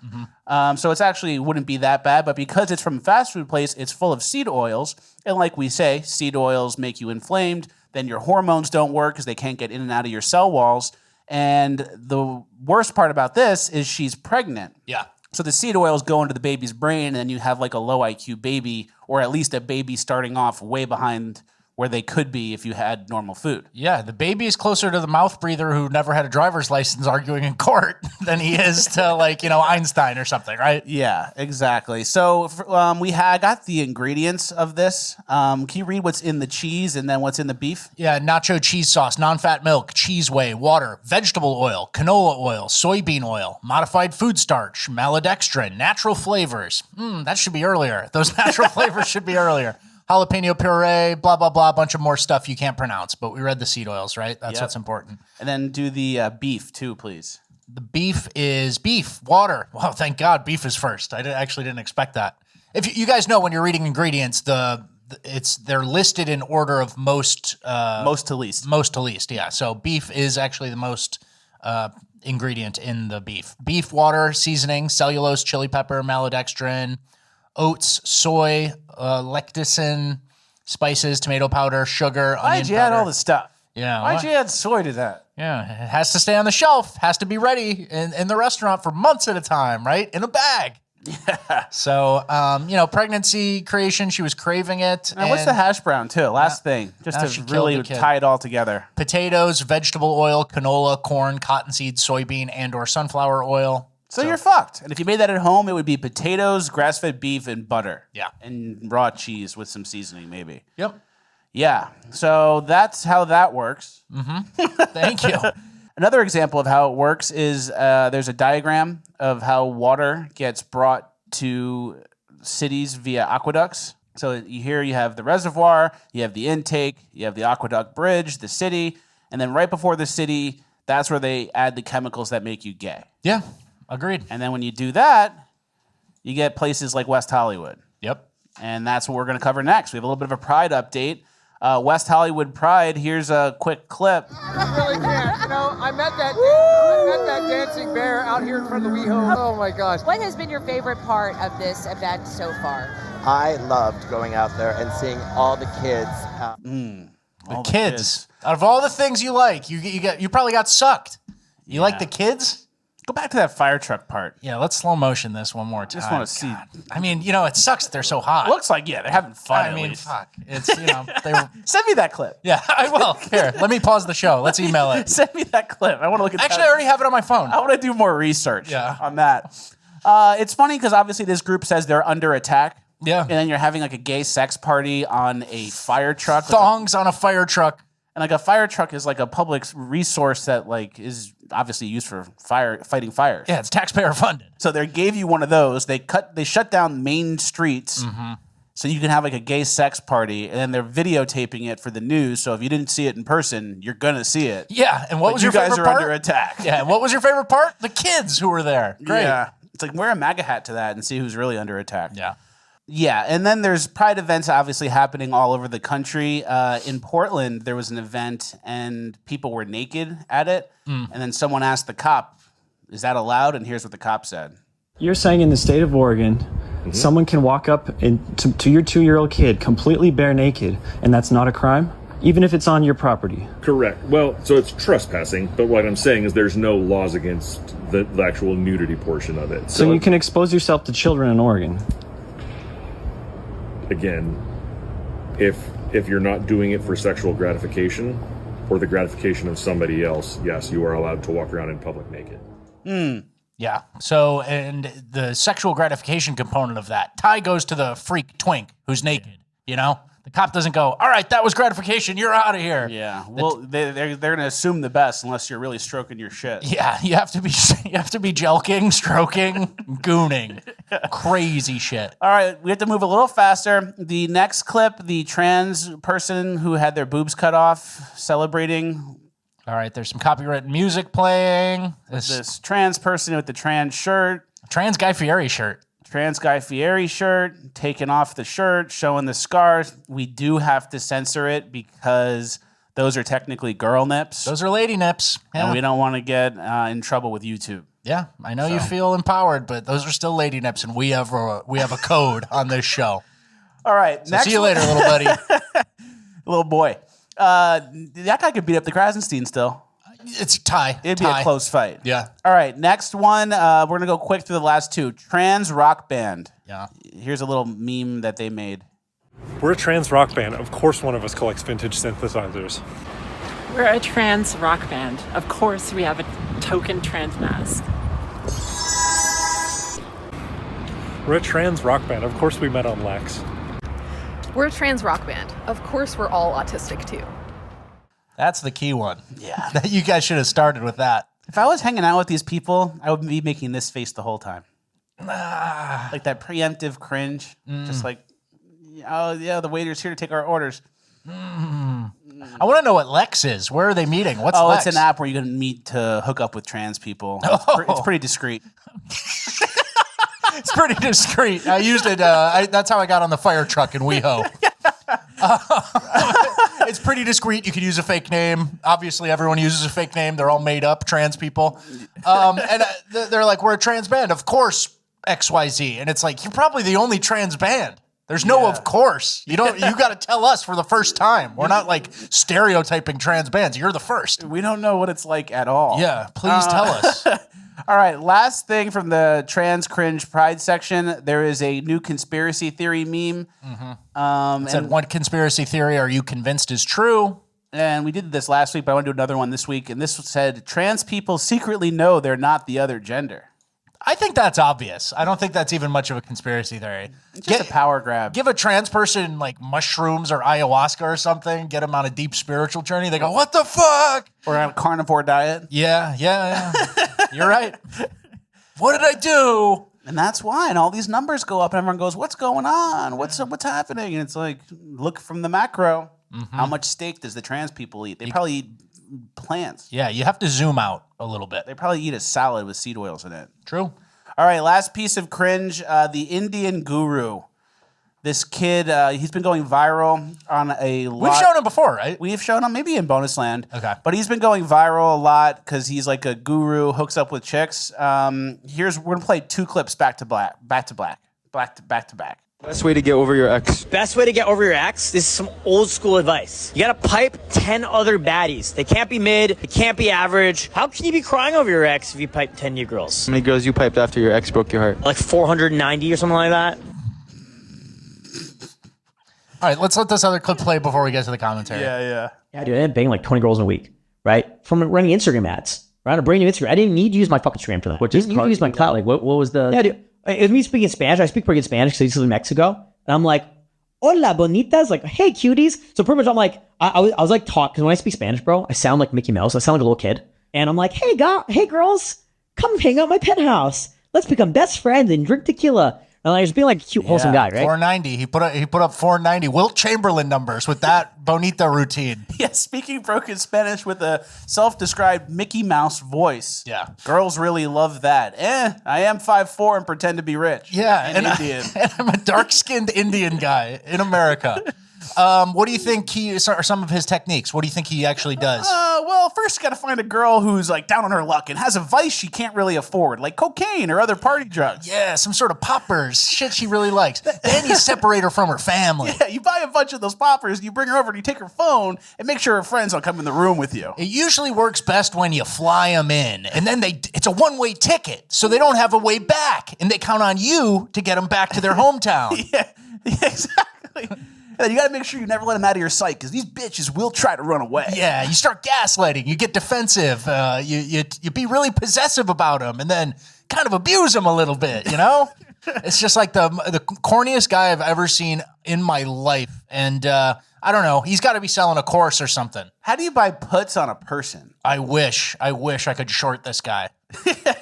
So it's actually wouldn't be that bad. But because it's from a fast food place, it's full of seed oils. And like we say, seed oils make you inflamed. Then your hormones don't work because they can't get in and out of your cell walls. And the worst part about this is she's pregnant. Yeah. So the seed oils go into the baby's brain, and then you have like a low IQ baby, or at least a baby starting off way behind where they could be if you had normal food. Yeah, the baby is closer to the mouth breather who never had a driver's license arguing in court than he is to Einstein or something, right? Yeah, exactly. So we got the ingredients of this. Can you read what's in the cheese and then what's in the beef? Yeah, nacho cheese sauce, non-fat milk, cheese whey, water, vegetable oil, canola oil, soybean oil, modified food starch, maltodextrin, natural flavors. That should be earlier. Those natural flavors should be earlier. Jalapeno puree, blah, blah, blah, a bunch of more stuff you can't pronounce, but we read the seed oils, right? That's what's important. And then do the beef too, please. The beef is beef, water. Wow, thank God beef is first. I actually didn't expect that. If you guys know when you're reading ingredients, they're listed in order of most to least. Most to least, yeah. So beef is actually the most ingredient in the beef. Beef, water, seasoning, cellulose, chili pepper, maltodextrin, oats, soy, lecithin, spices, tomato powder, sugar, onion powder. Why'd you add all the stuff? Yeah. Why'd you add soy to that? Yeah, it has to stay on the shelf, has to be ready in the restaurant for months at a time, right? In a bag. So, pregnancy creation, she was craving it. And what's the hash brown, too? Last thing, just to really tie it all together. Potatoes, vegetable oil, canola, corn, cottonseed, soybean, and or sunflower oil. So you're fucked. And if you made that at home, it would be potatoes, grass-fed beef, and butter. Yeah. And raw cheese with some seasoning, maybe. Yep. Yeah. So that's how that works. Thank you. Another example of how it works is there's a diagram of how water gets brought to cities via aqueducts. So here you have the reservoir, you have the intake, you have the aqueduct bridge, the city, and then right before the city, that's where they add the chemicals that make you gay. Yeah, agreed. And then when you do that, you get places like West Hollywood. Yep. And that's what we're going to cover next. We have a little bit of a Pride update. West Hollywood Pride, here's a quick clip. I really can't. I met that dancing bear out here in front of the WeHo. Oh my gosh. What has been your favorite part of this event so far? I loved going out there and seeing all the kids. The kids. Out of all the things you like, you probably got sucked. You like the kids? Go back to that fire truck part. Yeah, let's slow motion this one more time. Just want to see. I mean, it sucks that they're so hot. Looks like, they're having fun I at mean, least. fuck. It's, they were... Send me that clip. Yeah, I will. Here, let me pause the show. Let's email it. Send me that clip. I want to look at Actually, that. I already have it on my phone. I want to do more research on that. It's funny because obviously this group says they're under attack. Yeah. And then you're having like a gay sex party on a fire truck. Thongs on a fire truck. And like a fire truck is like a public resource that like is obviously used for fighting fires. Yeah, it's taxpayer funded. So they gave you one of those. They shut down main streets so you can have like a gay sex party, and then they're videotaping it for the news. So if you didn't see it in person, you're gonna see it. Yeah, and what was your favorite part? You guys are under attack. Yeah, and what was your favorite part? The kids who were there. Great. Yeah, it's like wear a MAGA hat to that and see who's really under attack. Yeah. Yeah, and then there's Pride events obviously happening all over the country. In Portland, there was an event and people were naked at it. And then someone asked the cop, is that allowed? And here's what the cop said. You're saying in the state of Oregon, someone can walk up to your 2-year-old kid completely bare naked, and that's not a crime? Even if it's on your property? Correct. Well, so it's trespassing, but what I'm saying is there's no laws against the actual nudity portion of it. So you can expose yourself to children in Oregon? Again, if you're not doing it for sexual gratification or the gratification of somebody else, yes, you are allowed to walk around in public naked. Yeah. So, and the sexual gratification component of that, Ty goes to the freak twink who's naked, The cop doesn't go, all right, that was gratification, you're out of here. Yeah. Well, they're going to assume the best unless you're really stroking your shit. Yeah, you have to be jelking, stroking, gooning. Crazy shit. All right, we have to move a little faster. The next clip, the trans person who had their boobs cut off celebrating. All right, there's some copyrighted music playing. This trans person with the trans shirt. Trans Guy Fieri shirt. Trans Guy Fieri shirt, taking off the shirt, showing the scars. We do have to censor it because those are technically girl nips. Those are lady nips. Yeah. And we don't want to get in trouble with YouTube. Yeah, I know you feel empowered, but those are still lady nips, and we have a code on this show. All right. So see you later, little buddy. Little boy. That guy could beat up the Krasenstein still. It's Ty. It'd be a close fight. Yeah. All right, next one. We're going to go quick through the last two. Trans rock band. Yeah. Here's a little meme that they made. We're a trans rock band. Of course one of us collects vintage synthesizers. We're a trans rock band. Of course we have a token trans mask. We're a trans rock band. Of course we met on Lex. We're a trans rock band. Of course we're all autistic too. That's the key one. Yeah. You guys should have started with that. If I was hanging out with these people, I would be making this face the whole time. Like that preemptive cringe. Just like, oh, yeah, the waiter's here to take our orders. I want to know what Lex is. Where are they meeting? What's Lex? It's an app where you can meet to hook up with trans people. It's pretty discreet. It's pretty discreet. I used it. That's how I got on the fire truck in WeHo. It's pretty discreet. You could use a fake name. Obviously, everyone uses a fake name. They're all made up, trans people. And they're like, we're a trans band. Of course, XYZ. And it's like, you're probably the only trans band. There's no of course. You got to tell us for the first time. We're not like stereotyping trans bands. You're the first. We don't know what it's like at all. Yeah, please tell us. All right, last thing from the trans cringe pride section. There is a new conspiracy theory meme. It said, what conspiracy theory are you convinced is true? And we did this last week, but I want to do another one this week. And this said, trans people secretly know they're not the other gender. I think that's obvious. I don't think that's even much of a conspiracy theory. It's just a power grab. Give a trans person like mushrooms or ayahuasca or something, get them on a deep spiritual journey. They go, what the fuck? Or on a carnivore diet. Yeah. You're right. What did I do? And that's why. And all these numbers go up and everyone goes, what's going on? What's happening? And it's like, look from the macro. How much steak does the trans people eat? They probably eat plants. Yeah, you have to zoom out a little bit. They probably eat a salad with seed oils in it. True. All right, last piece of cringe. The Indian guru. This kid, he's been going viral on a lot. We've shown him before, right? We've shown him, maybe in Bonus Land. Okay. But he's been going viral a lot because he's like a guru, hooks up with chicks. We're going to play 2 clips back to back. Best way to get over your ex. Best way to get over your ex? This is some old school advice. You gotta pipe 10 other baddies. They can't be mid, they can't be average. How can you be crying over your ex if you pipe 10 new girls? How many girls you piped after your ex broke your heart? Like 490 or something like that? All right, let's let this other clip play before we get to the commentary. Yeah, dude, I ended up banging like 20 girls in a week, right? From running Instagram ads, right? A brand new Instagram. I didn't need to use my fucking Instagram for that. I didn't need to use my clout. Like, what was the... Yeah, dude. If me speaking Spanish, I speak pretty good Spanish because I used to live in Mexico. And I'm like, hola, bonitas. Like, hey, cuties. So pretty much I'm like, I was like talk, because when I speak Spanish, bro, I sound like Mickey Mouse. I sound like a little kid. And I'm like, hey, girls, come hang out at my penthouse. Let's become best friends and drink tequila. And I was being like a cute, wholesome guy, right? 490. He put up 490 Wilt Chamberlain numbers with that bonita routine. Yeah, speaking broken Spanish with a self-described Mickey Mouse voice. Yeah. Girls really love that. I am 5'4" and pretend to be rich. Yeah. And Indian. And I'm a dark-skinned Indian guy in America. What do you think are some of his techniques? What do you think he actually does? Well, first you got to find a girl who's like down on her luck and has a vice she can't really afford, like cocaine or other party drugs. Yeah, some sort of poppers, shit she really likes. Then you separate her from her family. Yeah, you buy a bunch of those poppers, you bring her over and you take her phone and make sure her friends don't come in the room with you. It usually works best when you fly them in, and then it's a one-way ticket, so they don't have a way back, and they count on you to get them back to their hometown. Yeah, exactly. And you got to make sure you never let them out of your sight because these bitches will try to run away. Yeah, you start gaslighting. You get defensive. You be really possessive about them and then kind of abuse them a little bit, you know? It's just like the corniest guy I've ever seen in my life. And I don't know. He's got to be selling a course or something. How do you buy puts on a person? I wish I could short this guy.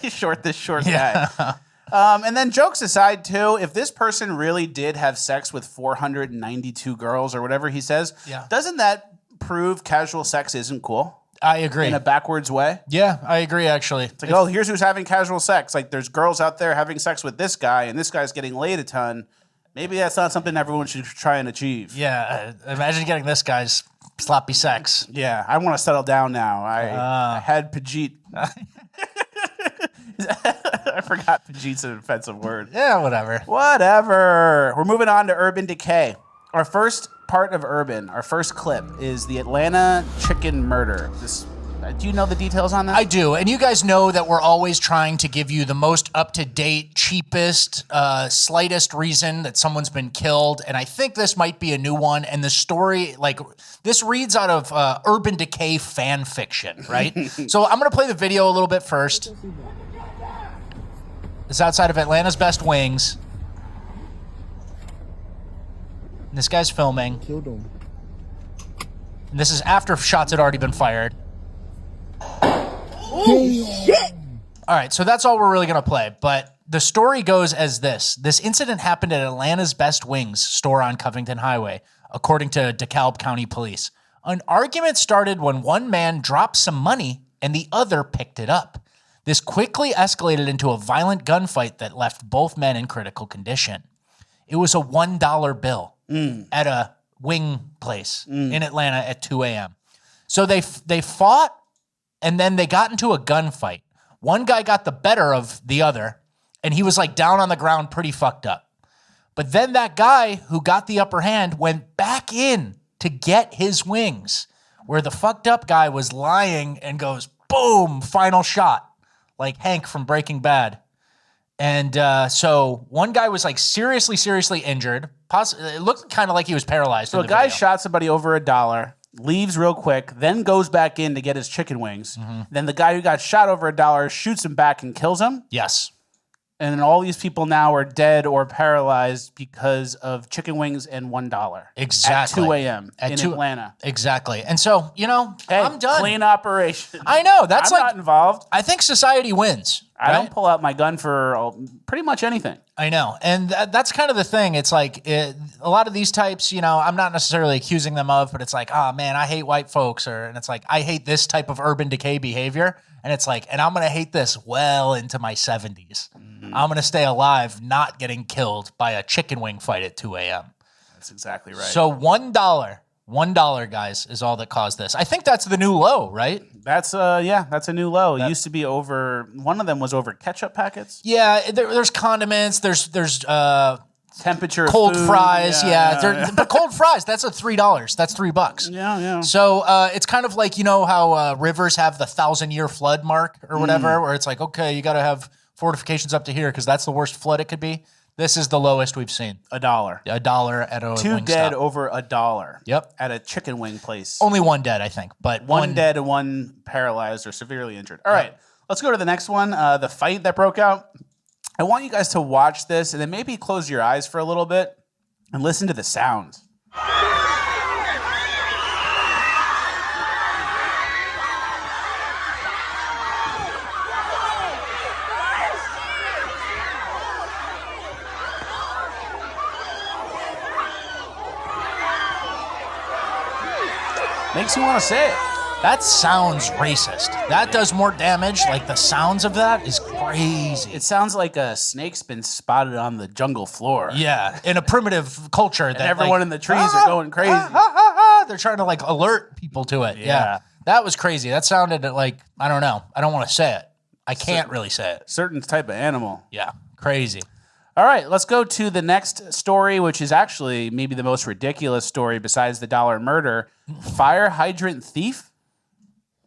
Short this short guy. And then jokes aside, too, if this person really did have sex with 492 girls or whatever he says, doesn't that prove casual sex isn't cool? I agree. In a backwards way? Yeah, I agree, actually. It's like, here's who's having casual sex. Like, there's girls out there having sex with this guy, and this guy's getting laid a ton. Maybe that's not something everyone should try and achieve. Yeah, imagine getting this guy's sloppy sex. Yeah, I want to settle down now. I had Pajit. I forgot Pajit's an offensive word. Yeah, whatever. We're moving on to Urban Decay. Our first part of Urban, our first clip, is the Atlanta chicken murder. Do you know the details on that? I do. And you guys know that we're always trying to give you the most up-to-date, cheapest, slightest reason that someone's been killed. And I think this might be a new one. And the story, this reads out of Urban Decay fan fiction, right? So I'm going to play the video a little bit first. It's outside of Atlanta's Best Wings. And this guy's filming. Killed him. And this is after shots had already been fired. Oh, shit! All right, so that's all we're really going to play. But the story goes as this. This incident happened at Atlanta's Best Wings store on Covington Highway, according to DeKalb County Police. An argument started when one man dropped some money and the other picked it up. This quickly escalated into a violent gunfight that left both men in critical condition. It was a $1 bill at a wing place in Atlanta at 2 a.m. So they fought, and then they got into a gunfight. One guy got the better of the other, and he was like down on the ground pretty fucked up. But then that guy who got the upper hand went back in to get his wings, where the fucked up guy was lying and goes, boom, final shot. like Hank from Breaking Bad. And so one guy was like seriously injured. It looked kind of like he was paralyzed. So a guy shot somebody over $1, leaves real quick, then goes back in to get his chicken wings. Then the guy who got shot over $1 shoots him back and kills him. Yes. And all these people now are dead or paralyzed because of chicken wings and $1. Exactly. At 2 a.m. in Atlanta. Exactly. And so, you know, hey, I'm done. Clean operation. I know. That's I'm not involved. I think society wins. I don't pull out my gun for pretty much anything. I know. And that's kind of the thing. It's like a lot of these types, you know, I'm not necessarily accusing them of, but it's like, oh man, I hate white folks. And it's like, I hate this type of urban decay behavior. And it's like, and I'm going to hate this well into my 70s. I'm going to stay alive not getting killed by a chicken wing fight at 2 a.m. That's exactly right. So $1, guys, is all that caused this. I think that's the new low, right? That's that's a new low. It used to be over. One of them was over ketchup packets. Yeah, there's condiments. There's temperature, cold food. fries. But cold fries, that's $3. That's $3. Yeah. So it's kind of like, you know how rivers have the 1,000-year flood mark or whatever, where it's like, okay, you got to have fortifications up to here because that's the worst flood it could be. This is the lowest we've seen. $1. $1 at a 2 wing dead stop. over $1. Yep. At a chicken wing place. Only 1 dead, I think. But one dead and 1 paralyzed or severely injured. All right, let's go to the next one. The fight that broke out. I want you guys to watch this and then maybe close your eyes for a little bit and listen to the sounds. Makes you want to say it. That sounds racist. That does more damage. Like the sounds of that is crazy. It sounds like a snake's been spotted on the jungle floor. Yeah, in a primitive culture. And everyone in the trees are going crazy. They're trying to like alert people to it. Yeah. That was crazy. That sounded like, I don't know. I don't want to say it. I can't really say it. Certain type of animal. Yeah, crazy. All right, let's go to the next story, which is actually maybe the most ridiculous story besides the dollar murder. Fire hydrant thief?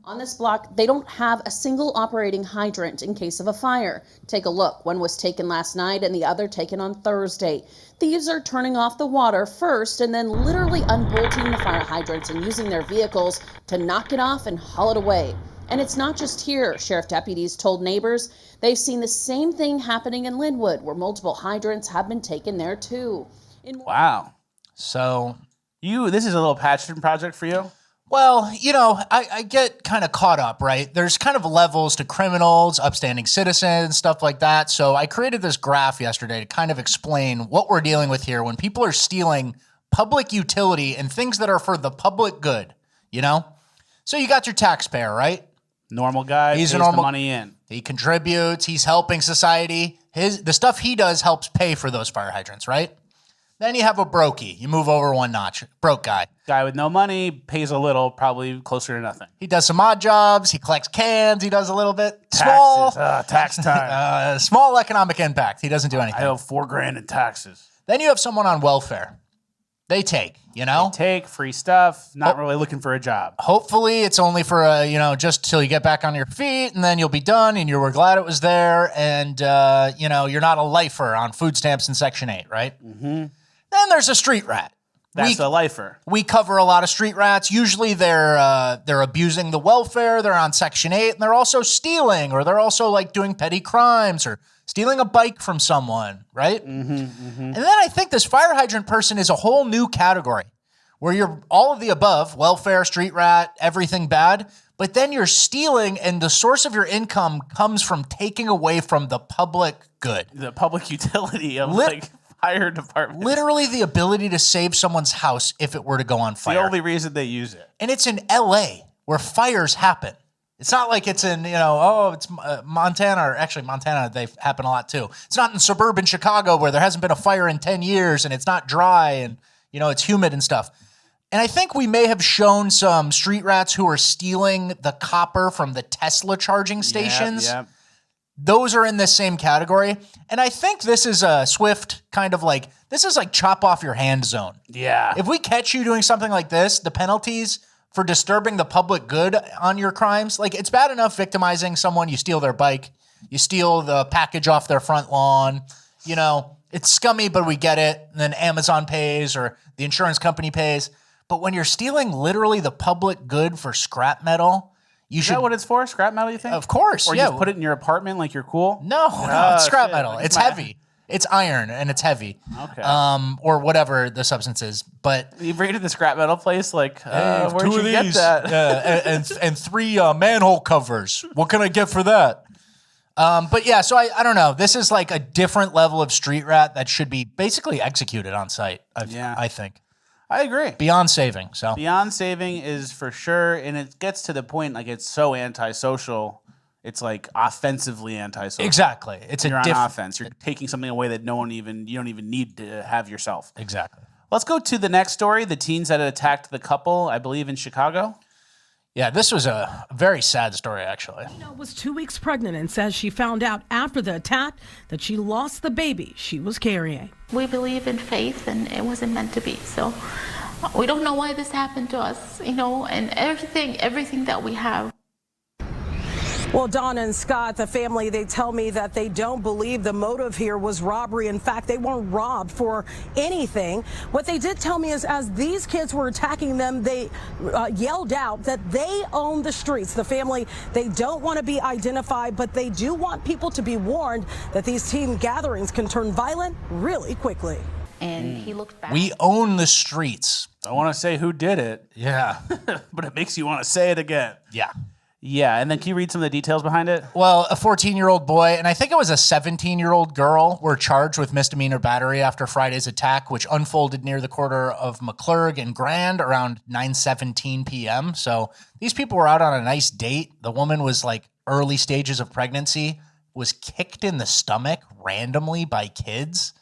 On this block, they don't have a single operating hydrant in case of a fire. Take a look. One was taken last night and the other taken on Thursday. Thieves are turning off the water first and then literally unbolting the fire hydrants and using their vehicles to knock it off and haul it away. And it's not just here. Sheriff deputies told neighbors they've seen the same thing happening in Linwood, where multiple hydrants have been taken there too. Wow. So this is a little passion project for you? Well, you know, I get kind of caught up, right? There's kind of levels to criminals, upstanding citizens, stuff like that. So I created this graph yesterday to kind of explain what we're dealing with here when people are stealing public utility and things that are for the public good, you know? So you got your taxpayer, right? Normal guy, pays the money in. He contributes, he's helping society. The stuff he does helps pay for those fire hydrants, right? Then you have a brokey. You move over one notch. Broke guy. Guy with no money, pays a little, probably closer to nothing. He does some odd jobs. He collects cans. He does a little bit. Tax time. Small economic impact. He doesn't do anything. I owe $4,000 in taxes. Then you have someone on welfare. They take, you know? They take free stuff, not really looking for a job. Hopefully it's only for, just till you get back on your feet and then you'll be done and you were glad it was there and, you're not a lifer on food stamps in Section 8, right? Mm-hmm. Then there's a street rat. That's a lifer. We cover a lot of street rats. Usually they're abusing the welfare. They're on Section 8 and they're also stealing or they're also like doing petty crimes or stealing a bike from someone, right? Mm-hmm, mm-hmm. And then I think this fire hydrant person is a whole new category where you're all of the above, welfare, street rat, everything bad, but then you're stealing and the source of your income comes from taking away from the public good. The public utility of fire department. Literally the ability to save someone's house if it were to go on fire. The only reason they use it. And it's in LA where fires happen. It's not like it's in, it's Montana, or actually Montana, they happen a lot too. It's not in suburban Chicago where there hasn't been a fire in 10 years and it's not dry and, it's humid and stuff. And I think we may have shown some street rats who are stealing the copper from the Tesla charging stations. Yep. Those are in this same category. And I think this is a swift kind of this is like chop off your hand zone. Yeah. If we catch you doing something like this, the penalties for disturbing the public good on your crimes. Like, it's bad enough victimizing someone. You steal their bike, you steal the package off their front lawn. You know, it's scummy, but we get it. And then Amazon pays or the insurance company pays. But when you're stealing literally the public good for scrap metal, Is that what it's for? Scrap metal, you think? Of course, Or you just put it in your apartment like you're cool? No, it's scrap metal. It's heavy. It's iron and it's heavy. Okay. Or whatever the substance is. But you bring it to the scrap metal place, like, hey, where'd you get that? Yeah, and 3 manhole covers. What can I get for that? But yeah, so I don't know. This is like a different level of street rat that should be basically executed on site. I think. I agree. Beyond saving. So Beyond saving is for sure, and it gets to the point like it's so antisocial. It's like offensively antisocial. Exactly. It's you're a on offense. You're taking something away that you don't even need to have yourself. Exactly. Let's go to the next story. The teens that attacked the couple, I believe, in Chicago. Yeah, this was a very sad story, actually. Was 2 weeks pregnant and says she found out after the attack that she lost the baby she was carrying. We believe in faith, and it wasn't meant to be. So we don't know why this happened to us, and everything that we have. Well, Donna and Scott, the family, they tell me that they don't believe the motive here was robbery. In fact, they weren't robbed for anything. What they did tell me is as these kids were attacking them, they yelled out that they own the streets. The family, they don't want to be identified, but they do want people to be warned that these teen gatherings can turn violent really quickly. And he looked back. We own the streets. I want to say who did it. Yeah. But it makes you want to say it again. Yeah. Yeah, and then can you read some of the details behind it? Well, a 14-year-old boy and I think it was a 17-year-old girl were charged with misdemeanor battery after Friday's attack, which unfolded near the corner of McClurg and Grand around 9:17 p.m. So these people were out on a nice date. The woman was like early stages of pregnancy, was kicked in the stomach randomly by kids.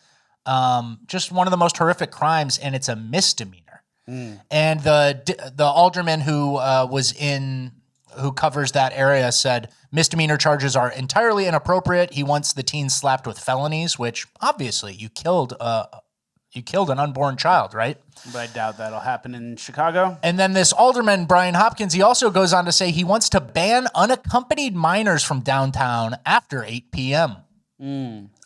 Just one of the most horrific crimes, and it's a misdemeanor. And the alderman who who covers that area said misdemeanor charges are entirely inappropriate. He wants the teens slapped with felonies, which obviously you killed an unborn child, right? But I doubt that'll happen in Chicago. And then this alderman, Brian Hopkins, he also goes on to say he wants to ban unaccompanied minors from downtown after 8 p.m.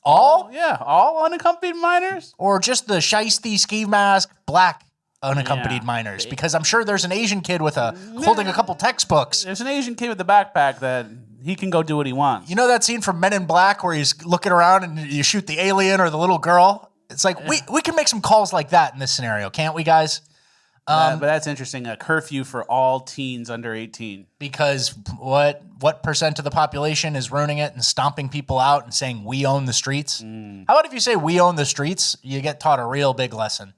All? Yeah, all unaccompanied minors? Or just the shiesty ski mask, black unaccompanied minors, because I'm sure there's an Asian kid with holding a couple textbooks. There's an Asian kid with a backpack that he can go do what he wants. You know that scene from Men in Black where he's looking around and you shoot the alien or the little girl? It's like, we can make some calls like that in this scenario, can't we, guys? But that's interesting. A curfew for all teens under 18. Because what percent of the population is ruining it and stomping people out and saying we own the streets? How about if you say we own the streets, you get taught a real big lesson.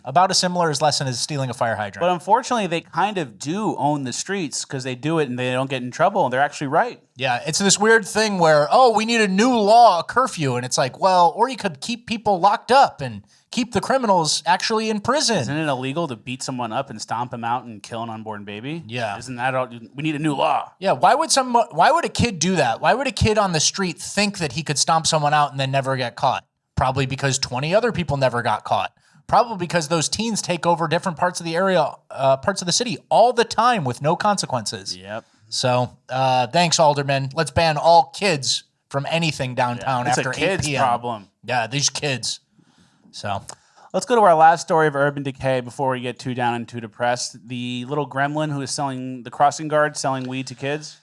About as similar as lesson as stealing a fire hydrant. But unfortunately, they kind of do own the streets because they do it and they don't get in trouble. And they're actually right. Yeah, it's this weird thing where, we need a new law, a curfew. And it's like, well, or you could keep people locked up and keep the criminals actually in prison. Isn't it illegal to beat someone up and stomp him out and kill an unborn baby? Yeah. Isn't that all? We need a new law. Yeah, why would a kid do that? Why would a kid on the street think that he could stomp someone out and then never get caught? Probably because 20 other people never got caught. Probably because those teens take over different parts of the area, parts of the city all the time with no consequences. Yep. So thanks, Alderman. Let's ban all kids from anything downtown after 8 p.m. It's a kids problem. Yeah, these kids. So let's go to our last story of Urban Decay before we get too down and too depressed. The little gremlin who is selling the crossing guard, selling weed to kids.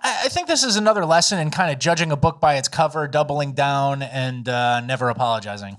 I think this is another lesson in kind of judging a book by its cover, doubling down, and never apologizing.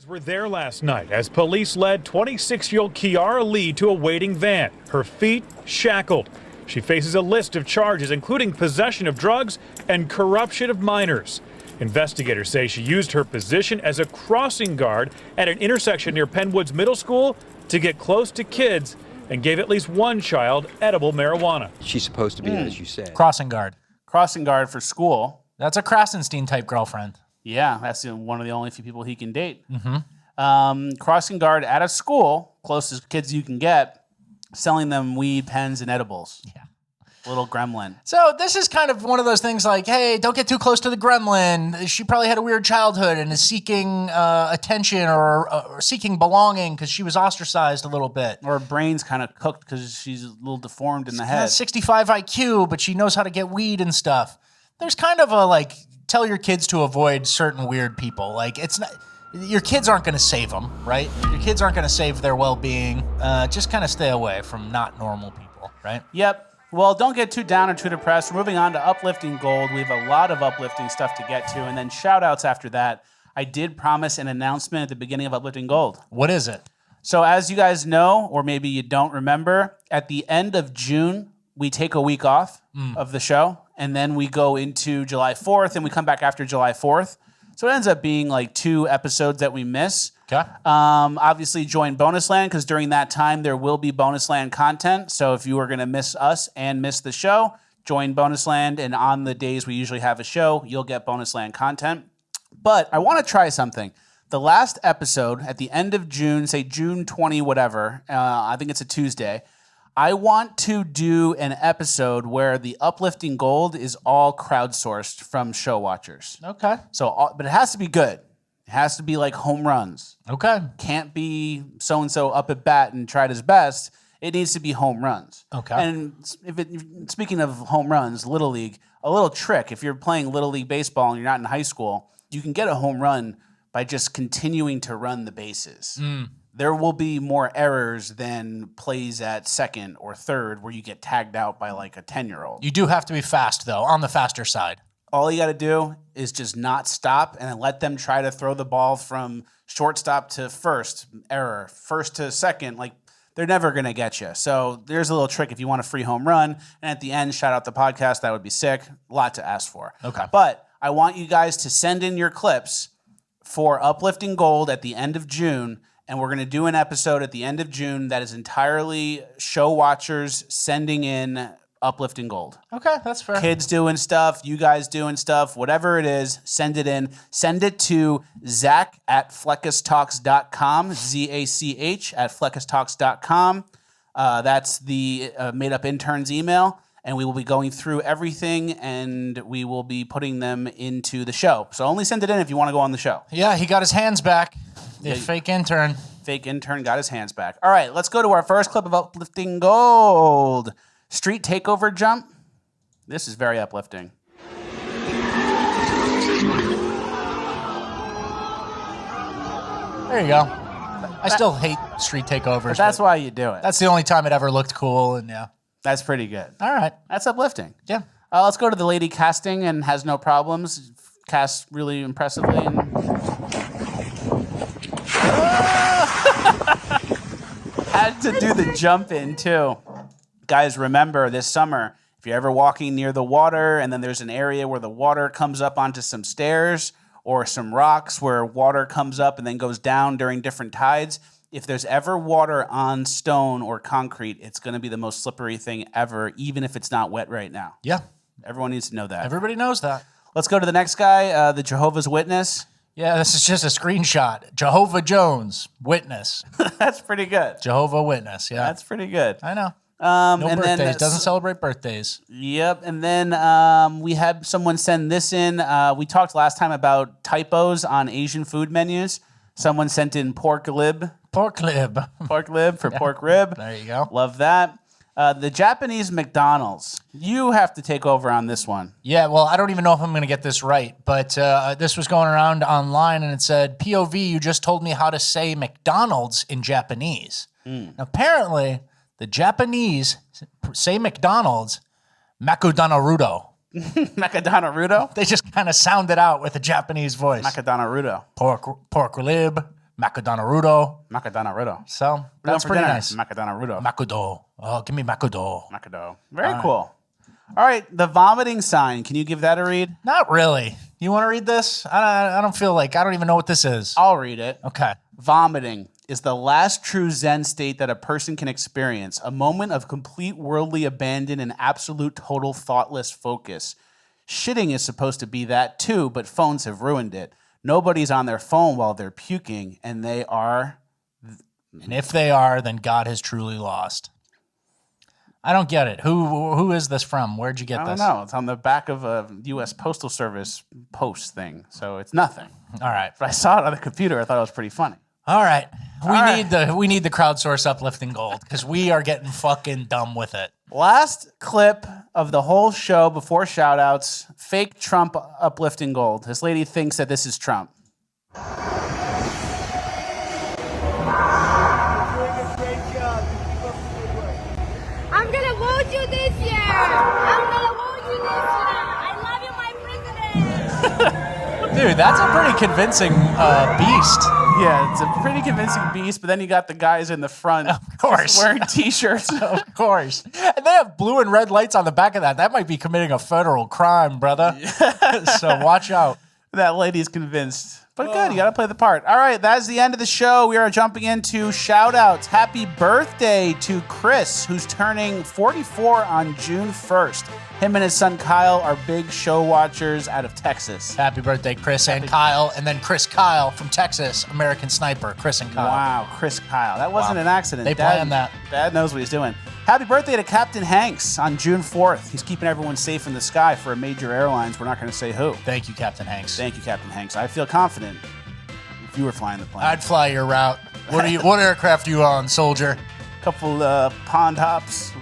Were there last night as police led 26-year-old Kiara Lee to a waiting van, her feet shackled. She faces a list of charges, including possession of drugs and corruption of minors. Investigators say she used her position as a crossing guard at an intersection near Penwoods Middle School to get close to kids and gave at least one child edible marijuana. She's supposed to be, as you said. Crossing guard. Crossing guard for school. That's a Krasenstein-type girlfriend. Yeah, that's one of the only few people he can date. Crossing guard at a school, closest kids you can get, selling them weed, pens, and edibles. Yeah. Little gremlin. So this is kind of one of those things like, hey, don't get too close to the gremlin. She probably had a weird childhood and is seeking attention or seeking belonging because she was ostracized a little bit. Or her brain's kind of cooked because she's a little deformed in the head. 65 IQ, but she knows how to get weed and stuff. There's kind of a like, tell your kids to avoid certain weird people. Like it's not... Your kids aren't going to save them, right? Your kids aren't going to save their well-being. Just kind of stay away from not normal people, right? Yep. Well, don't get too down or too depressed. We're moving on to Uplifting Gold. We have a lot of uplifting stuff to get to, and then shout-outs after that. I did promise an announcement at the beginning of Uplifting Gold. What is it? So as you guys know, or maybe you don't remember, at the end of June, we take a week off of the show, and then we go into July 4th, and we come back after July 4th. So it ends up being like 2 episodes that we miss. Okay. Obviously, join Bonus Land because during that time there will be Bonus Land content. So if you are going to miss us and miss the show, join Bonus Land. And on the days we usually have a show, you'll get Bonus Land content. But I want to try something. The last episode at the end of June, say June 20, whatever, I think it's a Tuesday, I want to do an episode where the Uplifting Gold is all crowdsourced from show watchers. Okay. So, but it has to be good. It has to be like home runs. Okay. Can't be so-and-so up at bat and tried his best. It needs to be home runs. Okay. And speaking of home runs, Little League, a little trick. If you're playing Little League baseball and you're not in high school, you can get a home run by just continuing to run the bases. There will be more errors than plays at second or third where you get tagged out by like a 10-year-old. You do have to be fast, though, on the faster side. All you got to do is just not stop and then let them try to throw the ball from shortstop to first, error, first to second. Like, they're never going to get you. So there's a little trick if you want a free home run. And at the end, shout out the podcast. That would be sick. A lot to ask for. Okay. But I want you guys to send in your clips for Uplifting Gold at the end of June. And we're going to do an episode at the end of June that is entirely show watchers sending in Uplifting Gold. Okay, that's fair. Kids doing stuff, you guys doing stuff, whatever it is, send it in. Send it to Zach at fleckistalks.com, ZACH at fleckistalks.com. That's the Made Up Interns email. And we will be going through everything and we will be putting them into the show. So only send it in if you want to go on the show. Yeah, he got his hands back. The fake intern. Fake intern got his hands back. All right, let's go to our first clip of Uplifting Gold. Street takeover jump. This is very uplifting. There you go. I still hate street takeovers. But that's why you do it. That's the only time it ever looked cool, and yeah. That's pretty good. All right. That's uplifting. Yeah. Let's go to the lady casting and has no problems. Casts really impressively. And... Had to do the jump in, too. Guys, remember this summer, if you're ever walking near the water and then there's an area where the water comes up onto some stairs or some rocks where water comes up and then goes down during different tides, if there's ever water on stone or concrete, it's going to be the most slippery thing ever, even if it's not wet right now. Yeah. Everyone needs to know that. Everybody knows that. Let's go to the next guy, the Jehovah's Witness. Yeah, this is just a screenshot. Jehovah Jones, witness. That's pretty good. Jehovah Witness, yeah. That's pretty good. I know. No birthdays. Then, doesn't celebrate birthdays. Yep. And then we had someone send this in. We talked last time about typos on Asian food menus. Someone sent in pork lib. Pork lib. Pork lib for pork rib. There you go. Love that. The Japanese McDonald's. You have to take over on this one. Yeah, well, I don't even know if I'm going to get this right, but this was going around online and it said, POV, you just told me how to say McDonald's in Japanese. Now, apparently, the Japanese say McDonald's, Makudonarudo. Makudonarudo? They just kind of sound it out with a Japanese voice. Makudonarudo. Pork lib, Makudonarudo. Makudonarudo. So that's pretty nice. Makudonarudo. Makudo. Oh, give me Makudo. Makudo. Very cool. All right, the vomiting sign. Can you give that a read? Not really. You want to read this? I don't feel like, I don't even know what this is. I'll read it. Okay. Vomiting is the last true Zen state that a person can experience, a moment of complete worldly abandon and absolute total thoughtless focus. Shitting is supposed to be that too, but phones have ruined it. Nobody's on their phone while they're puking, and they are... And if they are, then God has truly lost. I don't get it. Who is this from? Where'd you get this? I don't know. It's on the back of a U.S. Postal Service post thing, so it's nothing. All right. But I saw it on the computer. I thought it was pretty funny. All right. We need the crowdsource uplifting gold because we are getting fucking dumb with it. Last clip of the whole show before shout-outs, fake Trump uplifting gold. This lady thinks that this is Trump. I'm gonna vote you this year. I'm gonna vote you this year. I love you, my president. Dude, that's a pretty convincing beast. Yeah, it's a pretty convincing beast, but then you got the guys in the front, of course, wearing T-shirts. Of course. And they have blue and red lights on the back of that. That might be committing a federal crime, brother. So watch out. That lady's convinced. But good, you got to play the part. All right, that's the end of the show. We are jumping into shout-outs. Happy birthday to Chris, who's turning 44 on June 1st. Him and his son Kyle are big show watchers out of Texas. Happy birthday, Chris and Kyle. And then Chris Kyle from Texas, American Sniper, Chris and Kyle. Wow, Chris Kyle. That wasn't an accident. They planned that. Dad knows what he's doing. Happy birthday to Captain Hanks on June 4th. He's keeping everyone safe in the sky for a major airlines. We're not going to say who. Thank you, Captain Hanks. Thank you, Captain Hanks. I feel confident if you were flying the plane. I'd fly your route. What aircraft are you on, soldier? Couple pond hops.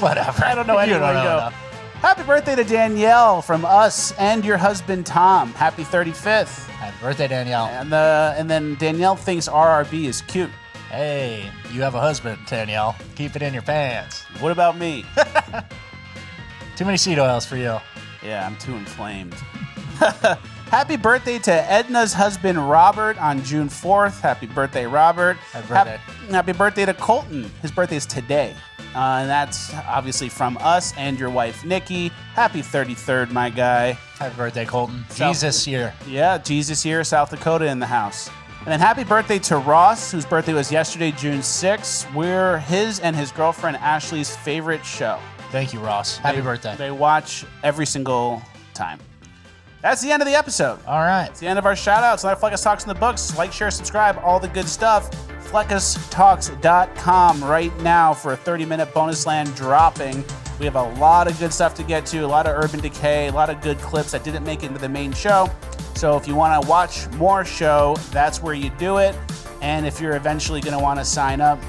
Whatever. I don't know anywhere to go. Enough. Happy birthday to Danielle from us and your husband Tom. Happy 35th. Happy birthday, Danielle. And then Danielle thinks RRB is cute. Hey, you have a husband, Danielle. Keep it in your pants. What about me? Too many seed oils for you. Yeah, I'm too inflamed. Happy birthday to Edna's husband, Robert, on June 4th. Happy birthday, Robert. Happy birthday. Happy birthday to Colton. His birthday is today. And that's obviously from us and your wife, Nikki. Happy 33rd, my guy. Happy birthday, Colton. Jesus year. Yeah, Jesus year, South Dakota in the house. And then happy birthday to Ross, whose birthday was yesterday, June 6th. We're his and his girlfriend Ashley's favorite show. Thank you, Ross. Happy birthday. They watch every single time. That's the end of the episode. All right. It's the end of our shout-outs. Another Fleckus Talks in the books. Like, share, subscribe, all the good stuff. FleckusTalks.com right now for a 30-minute bonus land dropping. We have a lot of good stuff to get to, a lot of Urban Decay, a lot of good clips that didn't make it into the main show. So if you want to watch more show, that's where you do it. And if you're eventually going to want to sign up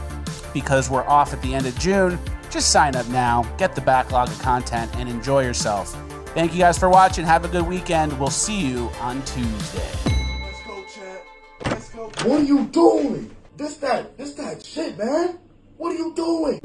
because we're off at the end of June, just sign up now, get the backlog of content, and enjoy yourself. Thank you guys for watching. Have a good weekend. We'll see you on Tuesday. Let's go, chat. Let's go. What are you doing? This that shit, man. What are you doing?